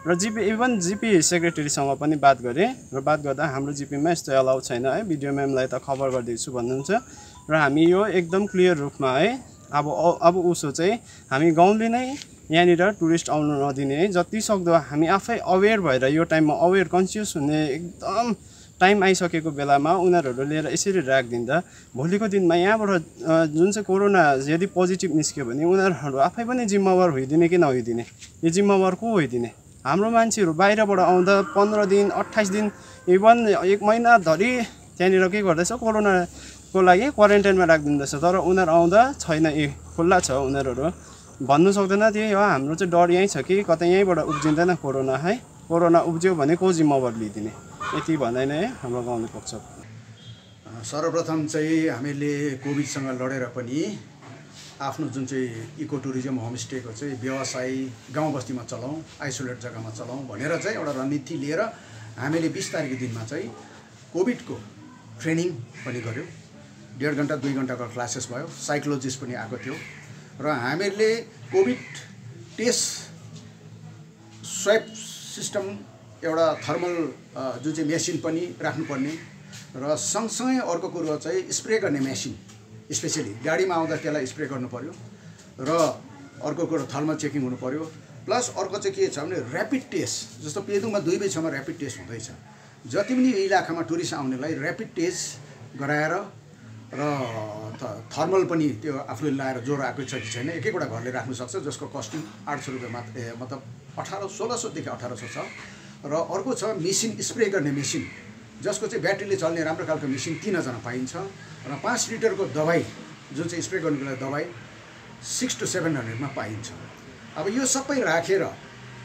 र इभन जिपी सेक्रेटरीसँग पनि बात गरेँ, र बात गर्दा हाम्रो जिपीमा यस्तो एलाउ छैन है, बिडिओ म्यामलाई त खबर गरिदिन्छु भन्नुहुन्छ। र हामी यो एकदम क्लियर रूपमा है अब उसो चाहिँ हामी गाउँले नै यहाँनिर टुरिस्ट आउनु नदिने है, जति सक्दो हामी आफै अवेर भएर यो टाइममा अवेर कन्सियस हुने एकदम टाइम आइसकेको बेलामा उनीहरू लिएर यसरी राखिदिँदा भोलिको दिनमा यहाँबाट जुन चाहिँ कोरोना यदि पोजिटिभ निस्क्यो भने उनीहरू आफै पनि जिम्मेवार होइदिने कि नहोइदिने, यो जिम्मेवार को होइदिने। हाम्रो मान्छेहरू बाहिरबाट आउँदा 15 दिन 28 दिन इभन 1 महिनाधरि त्यहाँनिर के गर्दैछ, कोरोनाको लागि क्वारेन्टाइनमा राखिदिँदैछ, तर उनीहरू आउँदा छैन, खुल्ला छ। उनीहरू भन्नु सक्दैन, त्यही हो हाम्रो चाहिँ डर यहीँ छ कि कतै यहीँबाट उब्जिँदैन कोरोना है, कोरोना उब्जियो भने को जिम्मेवार लिइदिने। यति भन्दै नै हाम्रो गाउँले पक्ष। सर्वप्रथम चाहिँ हामीले कोभिडसँग लडेर पनि आफ्नो जुन चाहिँ इको टुरिज्म होमस्टेको चाहिँ व्यवसाय गाउँ बस्तीमा चलाउँ, आइसोलेट जग्गामा चलाउँ भनेर चाहिँ एउटा रणनीति लिएर हामीले 20 तारिकको दिनमा चाहिँ कोभिडको ट्रेनिङ पनि गऱ्यौँ। 1.5 घन्टा 2 घन्टाको क्लासेस भयो, साइकोलोजिस्ट पनि आएको थियो। र हामीले कोभिड टेस्ट स्वाब सिस्टम एउटा थर्मल जुन चाहिँ मेसिन पनि राख्नुपर्ने, र सँगसँगै अर्को कुरो चाहिँ स्प्रे गर्ने मेसिन, स्पेसली गाडीमा आउँदा त्यसलाई स्प्रे गर्नु पर्यो, र अर्को कुरो थर्मल चेकिङ हुनु पर्यो। प्लस अर्को चाहिँ के छ भने ऱ्यापिड टेस्ट, जस्तो पेदुङमा 2 बजीसम्म ऱ्यापिड टेस्ट हुँदैछ। जति पनि इलाकामा टुरिस्ट आउनेलाई ऱ्यापिड टेस्ट गराएर र थर्मल पनि त्यो आफूले लाएर ज्वरो आएको छ कि छैन एकैवटा घरले राख्नु सक्छ, जसको कस्टिङ 800 रुपियाँ मात्र, मतलब 1600देखि 1800 छ। र अर्को छ मेसिन, स्प्रे गर्ने मेसिन, जसको चाहिँ ब्याट्रीले चल्ने राम्रो खालको मेसिन 3000 पाइन्छ। र 5 लिटरको दबाई जुन चाहिँ स्प्रे गर्नुको लागि दबाई 600 to 700 पाइन्छ। अब यो सबै राखेर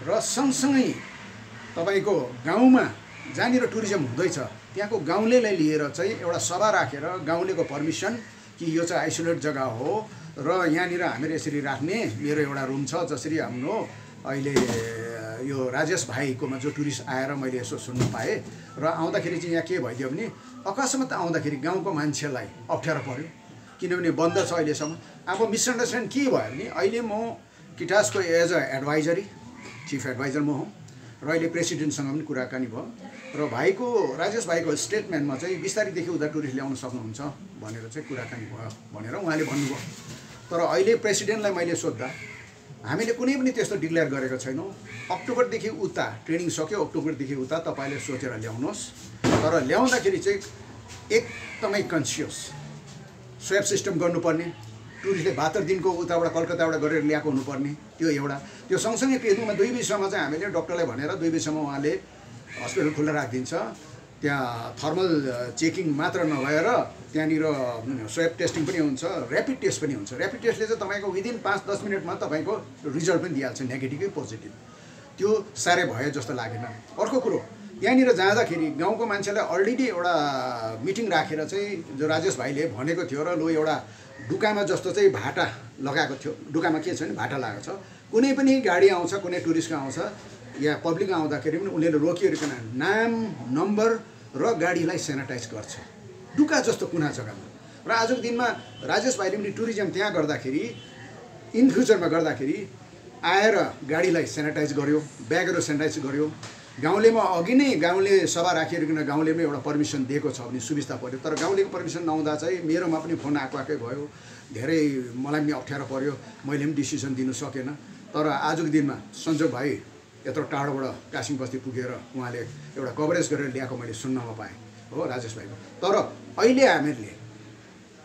र सँगसँगै तपाईँको गाउँमा जहाँनिर टुरिज्म हुँदैछ त्यहाँको गाउँलेलाई लिएर चाहिँ एउटा सभा राखेर गाउँलेको पर्मिसन कि यो चाहिँ आइसोलेट जग्गा हो र यहाँनिर हामीले यसरी राख्ने, मेरो एउटा रुम छ, जसरी हाम्रो अहिले यो राजेश भाइकोमा जो टुरिस्ट आएर मैले यसो सुन्नु पाएँ। र आउँदाखेरि चाहिँ यहाँ के भइदियो भने अकस्मात आउँदाखेरि गाउँको मान्छेलाई अप्ठ्यारो पर्यो, किनभने बन्द छ अहिलेसम्म। अब मिसअन्डरस्ट्यान्ड के भयो भने अहिले म किटासको as a advisory, chief advisor म हुँ, र अहिले प्रेसिडेन्टसँग पनि कुराकानी भयो। र भाइको राजेश भाइको स्टेटमेन्टमा चाहिँ 20 तारिकदेखि उता टुरिस्ट ल्याउन सक्नुहुन्छ भनेर चाहिँ कुराकानी भयो भनेर उहाँले भन्नुभयो। तर अहिले प्रेसिडेन्टलाई मैले सोद्धा हामीले कुनै पनि त्यस्तो डिक्लेयर गरेको छैनौँ। अक्टोबरदेखि उता ट्रेनिङ सक्यो, अक्टोबरदेखि उता तपाईँले सोचेर ल्याउनुहोस्, तर ल्याउँदाखेरि चाहिँ एकदमै कन्सियस स्वाब सिस्टम गर्नुपर्ने, टुरिस्टले 72 दिनको उताबाट कलकत्ताबाट गरेर ल्याएको हुनुपर्ने, त्यो एउटा। त्यो सँगसँगै पेदुङमा 2 बजीसम्म चाहिँ हामीले डक्टरलाई भनेर 2 बजीसम्म उहाँले हस्पिटल खुल्ला राखिदिन्छ। त्यहाँ थर्मल चेकिङ मात्र नभएर त्यहाँनिर स्वाब टेस्टिङ पनि हुन्छ, ऱ्यापिड टेस्ट पनि हुन्छ। ऱ्यापिड टेस्टले चाहिँ तपाईँको विदिन 5-10 मिनटमा तपाईँको रिजल्ट पनि दिइहाल्छ, नेगेटिभ पोजिटिभ। त्यो साह्रै भयो जस्तो लागेन। अर्को कुरो, त्यहाँनिर जाँदाखेरि गाउँको मान्छेलाई अलरेडी एउटा मिटिङ राखेर चाहिँ जो राजेश भाइले भनेको थियो, र लो एउटा डुकामा जस्तो चाहिँ भाटा लगाएको थियो, डुकामा के छ भने भाटा लगाएको छ। कुनै पनि गाडी आउँछ, कुनै टुरिस्टको आउँछ या पब्लिक आउँदाखेरि पनि उनीहरूले रोकिएर नाम, नम्बर र गाडीलाई सेनिटाइज गर्छ डुका जस्तो कुना जग्गामा। र आजको दिनमा राजेश भाइले पनि टुरिज्म त्यहाँ गर्दाखेरि इन फ्युचरमा गर्दाखेरि आएर गाडीलाई सेनिटाइज गर्यो, ब्यागहरू सेनिटाइज गर्यो। गाउँलेमा अघि नै गाउँले सभा राखिकन गाउँलेमा एउटा पर्मिसन दिएको छ भने सुविस्ता पर्यो। तर गाउँलेको पर्मिसन नहुँदा चाहिँ मेरोमा पनि फोन आएकै भयो, धेरै मलाई पनि अप्ठ्यारो पर्यो, मैले पनि डिसिसन दिनु सकेन। तर आजको दिनमा सञ्जोग भाइ यत्रो टाढोबाट कासिङ बस्ती पुगेर उहाँले एउटा कभरेज गरेर ल्याएको मैले सुन्नमा पाएँ हो राजेश भाइको। तर अहिले हामीहरूले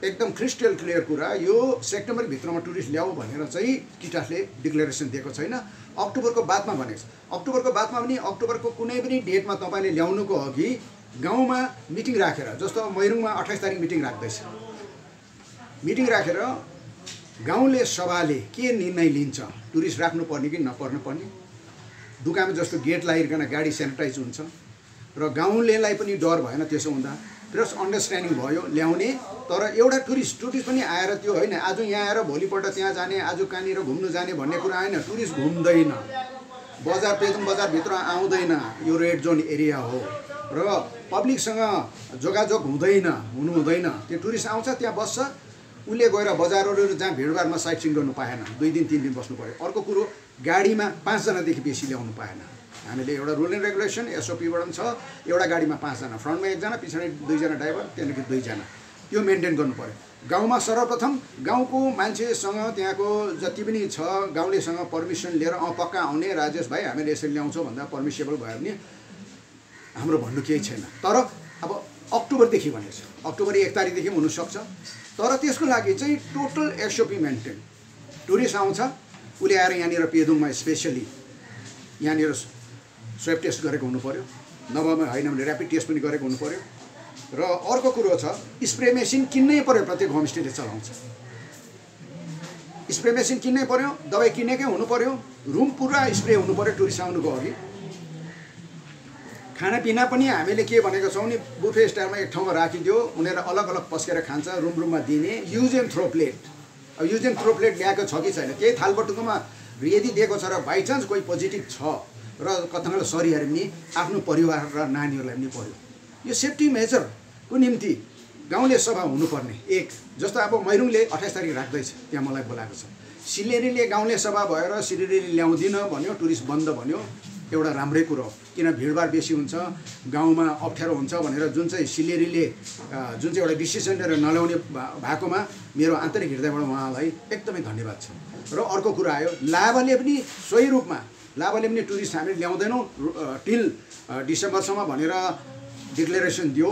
एकदम क्रिस्टल क्लियर कुरा, यो सेप्टेम्बरभित्रमा टुरिस्ट ल्याऊ भनेर चाहिँ किटासले डिक्लेरेसन दिएको छैन। अक्टोबरको बादमा भनेको छ। अक्टोबरको बादमा पनि अक्टोबरको कुनै पनि डेटमा तपाईँले ल्याउनुको अघि गाउँमा मिटिङ राखेर, जस्तो मैरुङमा 28 तारिक मिटिङ राख्दैछ, मिटिङ राखेर गाउँले सभाले के निर्णय लिन्छ, टुरिस्ट राख्नुपर्ने कि नपर्नुपर्ने। दुकानमा जस्तो गेट लगाइकन गाडी सेनिटाइज हुन्छ र गाउँलेलाई पनि डर भएन त्यसो हुँदा, प्लस अन्डरस्ट्यान्डिङ भयो ल्याउने। तर एउटा टुरिस्ट पनि आएर त्यो होइन आज यहाँ आएर भोलिपल्ट त्यहाँ जाने, आज कहाँनिर घुम्नु जाने भन्ने कुरा होइन। टुरिस्ट घुम्दैन, बजार पेदुङ बजारभित्र आउँदैन, यो रेड जोन एरिया हो र पब्लिकसँग जोगाजोग हुनु हुँदैन। त्यो टुरिस्ट आउँछ त्यहाँ बस्छ, उसले गएर बजारहरू जहाँ भिडभाडमा साइट सिन गर्नु पाएन, 2 दिन 3 दिन बस्नु पऱ्यो। अर्को कुरो गाडीमा 5 जनादेखि बेसी ल्याउनु पाएन। हामीले एउटा रुल एन्ड रेगुलेसन एसओपीबाट पनि छ, एउटा गाडीमा 5 जना, फ्रन्टमा 1 जना, पछाडि 2 जना ड्राइभर, त्यहाँदेखि 2 जना, त्यो मेन्टेन गर्नु पऱ्यो। गाउँमा सर्वप्रथम गाउँको मान्छेसँग त्यहाँको जति पनि छ गाउँलेसँग पर्मिसन लिएर पक्का आउने राजेश भाइ हामीले यसरी ल्याउँछौँ भन्दा पर्मिसेबल भयो भने हाम्रो भन्नु केही छैन। तर अब अक्टोबरदेखि भनेको छ, अक्टोबर 1 तारिकदेखि पनि हुनसक्छ। तर त्यसको लागि चाहिँ टोटल एसओपी मेन्टेन। टुरिस्ट आउँछ, उसले आएर यहाँनिर पेदुङमा स्पेसली यहाँनिर स्वेब टेस्ट गरेको हुनु पऱ्यो, नभए होइन भने ऱ्यापिड टेस्ट पनि गरेको हुनु पऱ्यो। र अर्को कुरो छ स्प्रे मेसिन किन्नै पऱ्यो, प्रत्येक होमस्टेले चलाउँछ, स्प्रे मेसिन किन्नै पऱ्यो, दबाई किनेकै हुनु पऱ्यो, रुम पुरा स्प्रे हुनु पऱ्यो टुरिस्ट आउनुको अघि। खानापिना पनि हामीले के भनेको छौँ नि, बुफे स्टाइलमा एक ठाउँमा राखिदियो, उनीहरू अलग अलग पस्केर खान्छ, रुममा दिने। युज एन्ड थ्रो प्लेट, अब युज एन्ड थ्रो प्लेट ल्याएको छ कि छैन, केही थालबटुकोमा यदि दिएको छ र बाइचान्स कोही पोजिटिभ छ र कथाबाट सरिहाल्यो भने आफ्नो परिवार र नानीहरूलाई पनि पर्यो। यो सेफ्टी मेजरको निम्ति गाउँले सभा हुनुपर्ने। एक जस्तो अब मैरुङले 28 तारिक राख्दैछ, त्यहाँ मलाई बोलाएको छ। सिलेरीले गाउँले सभा भएर सिलेरीले ल्याउँदिन भन्यो, टुरिस्ट बन्द भन्यो, एउटा राम्रै कुरो हो, किन भिडभाड बेसी हुन्छ, गाउँमा अप्ठ्यारो हुन्छ भनेर जुन चाहिँ सिलेरीले जुन चाहिँ एउटा डिसिसन लिएर नल्याउने भएकोमा मेरो आन्तरिक हृदयबाट उहाँलाई एकदमै धन्यवाद छ। र अर्को कुरा आयो लाभाले पनि सोही रूपमा, लाभाले पनि टुरिस्ट हामीले ल्याउँदैनौँ टिल डिसेम्बरसम्म भनेर डिक्लेरेसन दियो,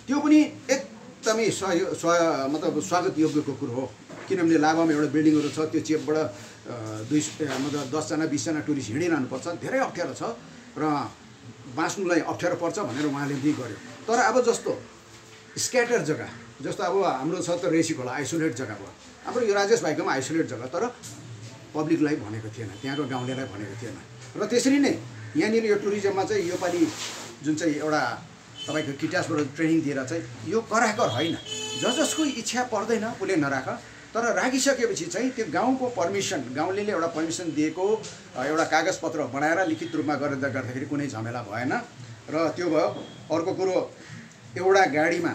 त्यो पनि एकदमै मतलब स्वागत योग्यको कुरो हो। किनभने लाभामा एउटा बिल्डिङहरू छ, त्यो चेपबाट 10 जना 20 जना टुरिस्ट हिँडिरहनुपर्छ, धेरै अप्ठ्यारो छ र बाँच्नुलाई अप्ठ्यारो पर्छ भनेर उहाँले पनि गर्यो। तर अब जस्तो स्क्याटर जग्गा, जस्तो अब हाम्रो छ त रेसी खोला आइसोलेट जग्गा भयो, हाम्रो यो राजेश भाइको पनि आइसोलेट जग्गा, तर पब्लिकलाई भनेको थिएन, त्यहाँको गाउँलेलाई भनेको थिएन। र त्यसरी नै यहाँनिर यो टुरिज्ममा चाहिँ योपालि जुन चाहिँ एउटा तपाईँको किटासबाट ट्रेनिङ दिएर चाहिँ यो कराकर होइन, जसको इच्छा पर्दैन उसले नराख, तर राखिसकेपछि चाहिँ त्यो गाउँको पर्मिसन, गाउँले एउटा पर्मिसन दिएको एउटा कागजपत्र बनाएर लिखित रूपमा गरेर गर्दाखेरि कुनै झमेला भएन र त्यो भयो। अर्को कुरो एउटा गाडीमा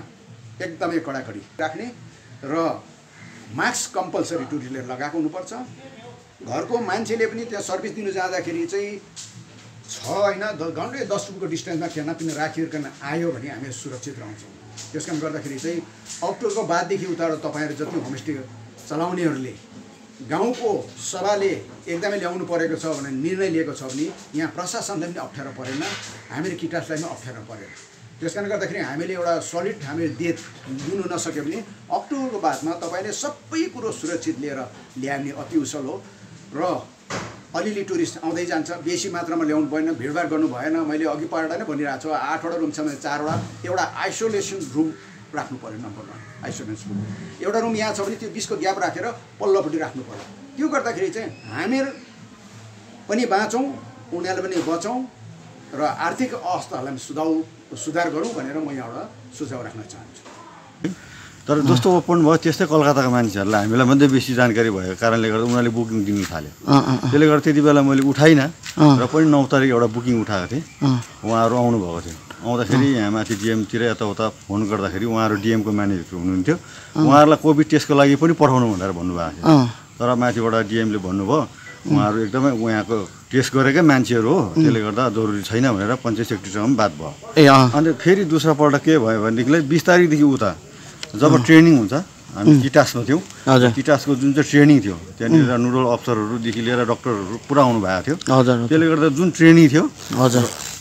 एकदमै कडाकडी राख्ने र मास्क कम्पलसरी टुरिस्टले लगाएको हुनुपर्छ। घरको मान्छेले पनि त्यहाँ सर्भिस दिनु जाँदाखेरि चाहिँ होइन 10 रुपियाँको डिस्टेन्समा खानापिना राखिकन आयो भने हामी सुरक्षित रहन्छौँ। त्यस कारणले गर्दाखेरि चाहिँ अक्टोबरको बाददेखि उता तपाईँहरू जति होमस्टे चलाउनेहरूले गाउँको सभाले एकदमै ल्याउनु परेको छ भने निर्णय लिएको छ भने यहाँ प्रशासनलाई पनि अप्ठ्यारो परेन, हामीले किटासलाई पनि अप्ठ्यारो परेन। त्यस कारणले गर्दाखेरि हामीले एउटा सलिड हामीले डेट दिनु नसक्यो भने अक्टोबरको बादमा तपाईँले सबै कुरो सुरक्षित लिएर ल्याउने अति उसल हो। र अलिअलि टुरिस्ट आउँदै जान्छ, बेसी मात्रामा ल्याउनु भएन, भिडभाड गर्नु भएन। मैले अघि पढ्दा नै भनिरहेको छु 8वटा रुम छ भने 4वटा एउटा आइसोलेसन रुम राख्नु पऱ्यो। नम्बर 1 आइसोलेसन रुम, एउटा रुम यहाँ छ भने त्यो 20को ग्याप राखेर पल्लोपट्टि राख्नु पऱ्यो। त्यो गर्दाखेरि चाहिँ हामीहरू पनि बाँचौँ, उनीहरूले पनि बचौँ र आर्थिक अवस्थालाई सुधार गरौँ भनेर म एउटा सुझाव राख्न चाहन्छु। तर जस्तो ओपन भयो त्यस्तै कलकत्ताका मान्छेहरूलाई हामीलाई मात्रै बेसी जानकारी भएको कारणले गर्दा उनीहरूले बुकिङ दिनु थाल्यो। त्यसले गर्दा त्यति बेला मैले उठाइनँ र पनि 9 तारिक एउटा बुकिङ उठाएको थिएँ। उहाँहरू आउनुभएको थियो, आउँदाखेरि यहाँ माथि डिएमतिर यताउता फोन गर्दाखेरि उहाँहरू डिएमको म्यानेजर हुनुहुन्थ्यो, उहाँहरूलाई कोभिड टेस्टको लागि पनि पठाउनु भनेर भन्नुभएको थियो। तर माथिबाट डिएमले भन्नुभयो उहाँहरू एकदमै उहाँको टेस्ट गरेकै मान्छेहरू हो, त्यसले गर्दा जरुरी छैन भनेर पञ्चायत सेक्रेटरीसँग पनि बात भयो। अन्त फेरि दोस्रो पल्ट के भयो भनेदेखिलाई 20 तारिकदेखि उता जब ट्रेनिङ हुन्छ, हामी किटासमा थियौँ, किटासको जुन चाहिँ ट्रेनिङ थियो त्यहाँनिर नोडल अफसरहरूदेखि लिएर डक्टरहरू पुरा आउनु भएको थियो। त्यसले गर्दा जुन ट्रेनिङ थियो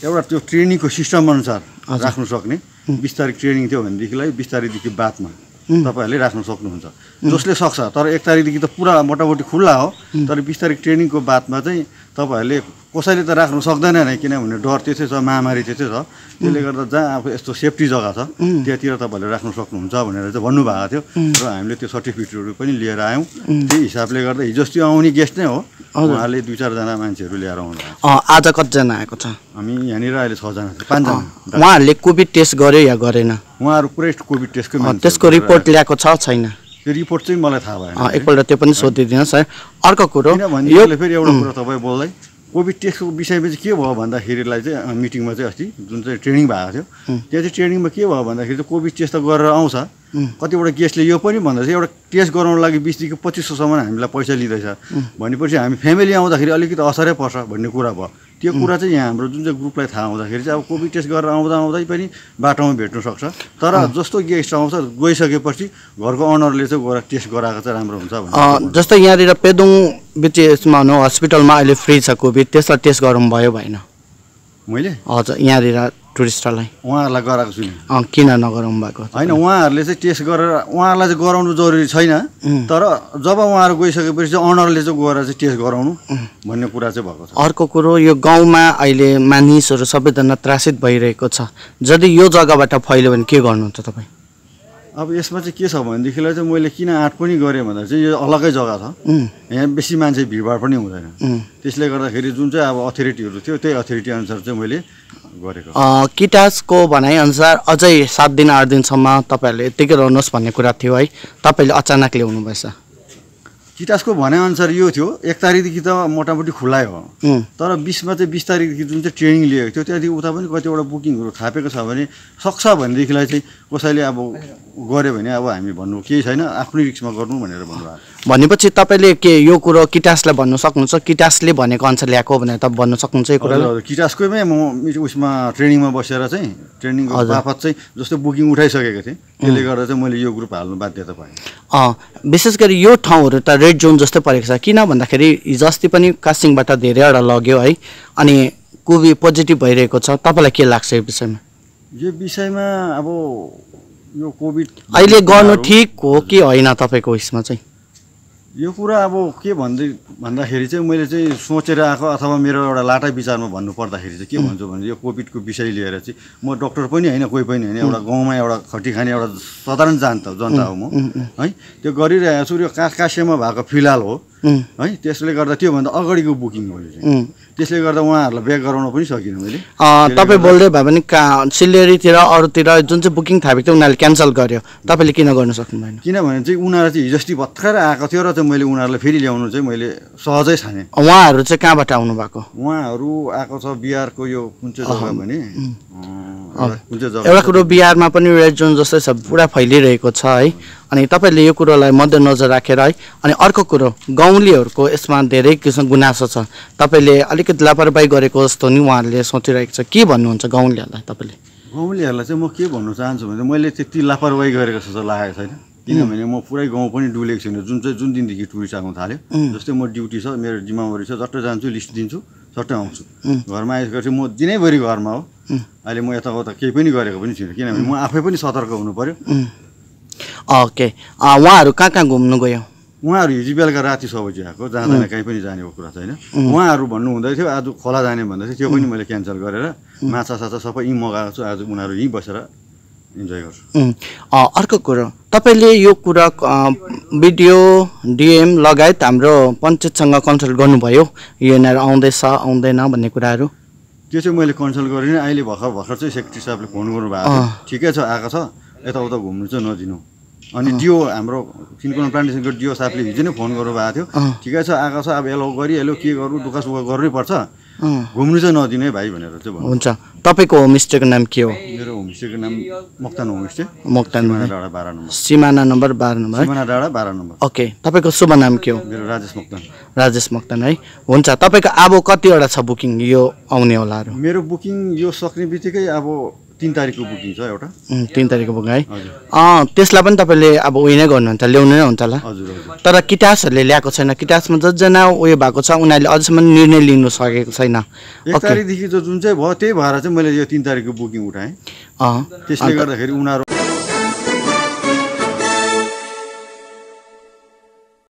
एउटा त्यो ट्रेनिङको सिस्टम अनुसार राख्नु सक्ने 20 तारिक ट्रेनिङ थियो भनेदेखिलाई 20 तारिकदेखि बादमा तपाईँहरूले राख्न सक्नुहुन्छ, जसले सक्छ। तर 1 तारिकदेखि त पुरा मोटामोटी खुल्ला हो, तर 20 तारिक ट्रेनिङको बादमा चाहिँ तपाईँहरूले कसैले त राख्नु सक्दैन नै, किनभने डर त्यसै छ, महामारी त्यसै छ। त्यसले गर्दा जहाँ अब यस्तो सेफ्टी जग्गा छ त्यहाँतिर तपाईँहरूले राख्नु सक्नुहुन्छ भनेर चाहिँ भन्नुभएको थियो र हामीले त्यो सर्टिफिकेटहरू पनि लिएर आयौँ। त्यही हिसाबले गर्दा हिजो अस्ति आउने गेस्ट नै हो, उहाँहरूले 2-4 जना मान्छेहरू लिएर आउनु भएको छ। आज कतिजना आएको छ? हामी यहाँनिर अहिले 6 जना, 5 जना। उहाँहरूले कोभिड टेस्ट गर्यो या गरेन? उहाँहरू पुरै कोभिड टेस्टकै त्यसको रिपोर्ट ल्याएको छ छैन? त्यो रिपोर्ट चाहिँ मलाई थाहा भएन, एकपल्ट त्यो पनि सोधिदिनुहोस् है। अर्को कुरो यो फेरि एउटा कुरा तपाईँ बोल्दै कोभिड टेस्टको विषयमा चाहिँ के भयो भन्दाखेरिलाई चाहिँ मिटिङमा चाहिँ अस्ति जुन चाहिँ ट्रेनिङ भएको थियो त्यहाँ चाहिँ ट्रेनिङमा के भयो भन्दाखेरि चाहिँ कोभिड टेस्ट त गरेर आउँछ, कतिवटा गेस्टले यो पनि भन्दा चाहिँ एउटा टेस्ट गराउनु लागि 20देखि 2500सम्म हामीलाई पैसा लिँदैछ भनेपछि हामी फ्यामिली आउँदाखेरि अलिकति असरै पर्छ भन्ने कुरा भयो। त्यो कुरा चाहिँ यहाँ हाम्रो जुन चाहिँ ग्रुपलाई थाहा हुँदाखेरि चाहिँ अब कोभिड टेस्ट गरेर आउँदै पनि बाटोमा भेट्नु सक्छ, तर जस्तो गेस्ट आउँछ गइसकेपछि घरको अनरले चाहिँ गएर टेस्ट गराएको चाहिँ राम्रो हुन्छ भन्ने। जस्तै यहाँनिर पेदोङ बिटिएसमा हस्पिटलमा अहिले फ्री छ कोभिड, त्यसलाई टेस्ट गराउनु भयो भएन? मैले हजुर यहाँनिर टुरिस्टहरूलाई उहाँहरूलाई गराएको छु नि। किन नगराउनु भएको? होइन, उहाँहरूले चाहिँ टेस्ट गरेर उहाँहरूलाई चाहिँ गराउनु जरुरी छैन, तर जब उहाँहरू गइसकेपछि चाहिँ अनरले चाहिँ गएर चाहिँ टेस्ट गराउनु भन्ने कुरा चाहिँ भएको छ। अर्को कुरो यो गाउँमा अहिले मानिसहरू सबैजना त्रासित भइरहेको छ, यदि यो जग्गाबाट फैल्यो भने के गर्नुहुन्छ तपाईँ? अब यसमा चाहिँ के छ भनेदेखिलाई चाहिँ मैले किन आँट पनि गरेँ भन्दा चाहिँ यो अलगै जग्गा छ, यहाँ बेसी मान्छे भिडभाड पनि हुँदैन, त्यसले गर्दाखेरि जुन चाहिँ अब अथोरिटीहरू थियो त्यही अथोरिटी अनुसार चाहिँ मैले गरेको। किटासको भनाइअनुसार अझै 7 दिन 8 दिनसम्म तपाईँहरूले यत्तिकै रहनुहोस् भन्ने कुरा थियो है, तपाईँले अचानक ल्याउनु भएछ? किटासको भनाइअनुसार यो थियो 1 तारिकदेखि त मोटामोटी खुल्लै हो, तर 20मा चाहिँ 20 तारिकदेखि जुन चाहिँ ट्रेनिङ लिएको थियो त्यहाँदेखि उता पनि कतिवटा बुकिङहरू थापेको छ भने सक्छ भनेदेखिलाई चाहिँ कसैले अब गऱ्यो भने अब हामी भन्नु केही छैन, आफ्नै रिक्समा गर्नु भनेर भन्नुभएको। भनेपछि तपाईँले के यो कुरो किटासलाई भन्नु सक्नुहुन्छ? किटासले भनेको अनुसार ल्याएको भनेर तपाईँ भन्नु सक्नुहुन्छ यो कुरा? किटासकैमै म उसमा ट्रेनिङमा बसेर चाहिँ ट्रेनिङको बापत चाहिँ जस्तो बुकिङ उठाइसकेको थिएँ, त्यसले गर्दा चाहिँ मैले यो ग्रुप हाल्नु बाध्यता पाएँ। विशेष गरी यो ठाउँहरू त रेड जोन जस्तै परेको छ, किन भन्दाखेरि हिजो अस्ति पनि कास्टिङबाट धेरैवटा लग्यो है, अनि कोभिड पोजिटिभ भइरहेको छ, तपाईँलाई के लाग्छ यो विषयमा? यो विषयमा अब यो कोभिड अहिले गर्नु ठिक हो कि होइन तपाईँको उसमा चाहिँ? यो कुरा अब के भन्दाखेरि चाहिँ मैले चाहिँ सोचेर आएको अथवा मेरो एउटा लाटा विचारमा भन्नु पर्दाखेरि चाहिँ के भन्छु भने यो कोभिडको विषय लिएर चाहिँ म डक्टर पनि होइन, कोही पनि होइन, एउटा गाउँमा एउटा खटी खाने एउटा साधारण जनता हो म है, त्यो गरिरहेको छु। यो कास्यमा भएको फिलहाल हो है, त्यसले गर्दा त्योभन्दा अगाडिको बुकिङ हो यो चाहिँ, त्यसले गर्दा उहाँहरूलाई ब्याक गराउन पनि सकिनँ मैले। तपाईँ बोल्दै भयो भने सिल्लेरीतिर अरूतिर जुन चाहिँ बुकिङ थापेको थियो उनीहरूले क्यान्सल गर्यो, तपाईँले किन गर्नु सक्नु भएन? किनभने चाहिँ उनीहरू चाहिँ हिजो अस्ति भर्खर आएको थियो र चाहिँ मैले उनीहरूलाई फेरि ल्याउनु चाहिँ मैले सहजै छाने। उहाँहरू चाहिँ कहाँबाट आउनु भएको? उहाँहरू आएको छ बिहारको यो कुन चाहिँ जग्गा भने कुन चाहिँ जग्गा, एउटा कुरो बिहारमा पनि रेड जोन जस्तै छ, पुरा फैलिरहेको छ है, अनि तपाईँले यो कुरोलाई मध्यनजर राखेर है। अनि अर्को कुरो गाउँलेहरूको यसमा धेरै किसिम गुनासो छ, तपाईँले अलिकति लापरवाही गरेको जस्तो नि उहाँहरूले सोचिरहेको छ, के भन्नुहुन्छ गाउँलेहरूलाई तपाईँले? गाउँलेहरूलाई चाहिँ म के भन्नु चाहन्छु भने मैले त्यति लापरवाही गरेको जस्तो लागेको छैन, किनभने म पुरै गाउँ पनि डुलेको छैन। जुन दिनदेखि टुरिस्ट आउनु थाल्यो जस्तै म ड्युटी छ, मेरो जिम्मेवारी छ, झट्ट जान्छु, लिस्ट दिन्छु, झट्ट आउँछु, घरमा आएपछि म दिनैभरि घरमा हो। अहिले म यताउता केही पनि गरेको पनि छुइनँ, किनभने म आफै पनि सतर्क हुनु पऱ्यो। ओके, उहाँहरू कहाँ कहाँ घुम्नु गयो? उहाँहरू हिजो बेलुका राति 6 बजी आएको, जाँदैन कहीँ पनि जाने कुरा छैन। उहाँहरू भन्नु हुँदै थियो आज खोला जाने भन्दै थियो, त्यो पनि मैले क्यान्सल गरेर माछा सबै यहीँ मगाएको छु, आज उनीहरू यहीँ बसेर इन्जोय गर्छु। अर्को कुरो तपाईँले यो कुरा भिडियो डिएम लगायत हाम्रो पञ्चायतसँग कन्सल्ट गर्नुभयो, युएनआर आउँदैछ आउँदैन भन्ने कुराहरू? त्यो चाहिँ मैले कन्सल्ट गरेँ, अहिले भर्खर चाहिँ सेक्रेटरी साहबले फोन गर्नुभएको थियो, ठिकै छ आएको छ, यताउता घुम्नु चाहिँ नदिनु अनि डिओ हाम्रो सिन्कोना प्लान्टेसनको डिओ साहबले हिजो नै फोन गर्नुभएको थियो ठिकै छ आएको छ अब एलाउ गरिहाल्यो के गर्नु दुःख सुख गर्नै पर्छ घुम्नु चाहिँ नदिने भाइ भनेर चाहिँ भन्नु। हुन्छ तपाईँको होमस्टेको नाम के हो? मेरो होमस्टेको नाम मोक्तान होमस्टे मोक्तान डाँडा 12 नम्बर सिमाना नम्बर 12 नम्बर सिमाना डाँडा 12 नम्बर। ओके तपाईँको शुभ नाम के हो? मेरो राजेश मोक्तान। राजेश मोक्तान है। हुन्छ तपाईँको अब कतिवटा छ बुकिङ यो आउने होलाहरू? मेरो बुकिङ यो सक्ने बित्तिकै अब 3 तारिकको बुकिङ छ एउटा। 3 तारिकको बुकिङ है। त्यसलाई पनि तपाईँले अब उयो नै गर्नुहुन्छ ल्याउनु नै हुन्छ होला? हजुर। तर किटासहरूले ल्याएको छैन। किटासमा जसजना उयो भएको छ उनीहरूले अझसम्म निर्णय लिनु सकेको छैन। 1 तारिकदेखि जुन चाहिँ भयो त्यही भएर चाहिँ मैले यो 3 तारिकको बुकिङ उठाएँ। त्यसले गर्दाखेरि उनीहरू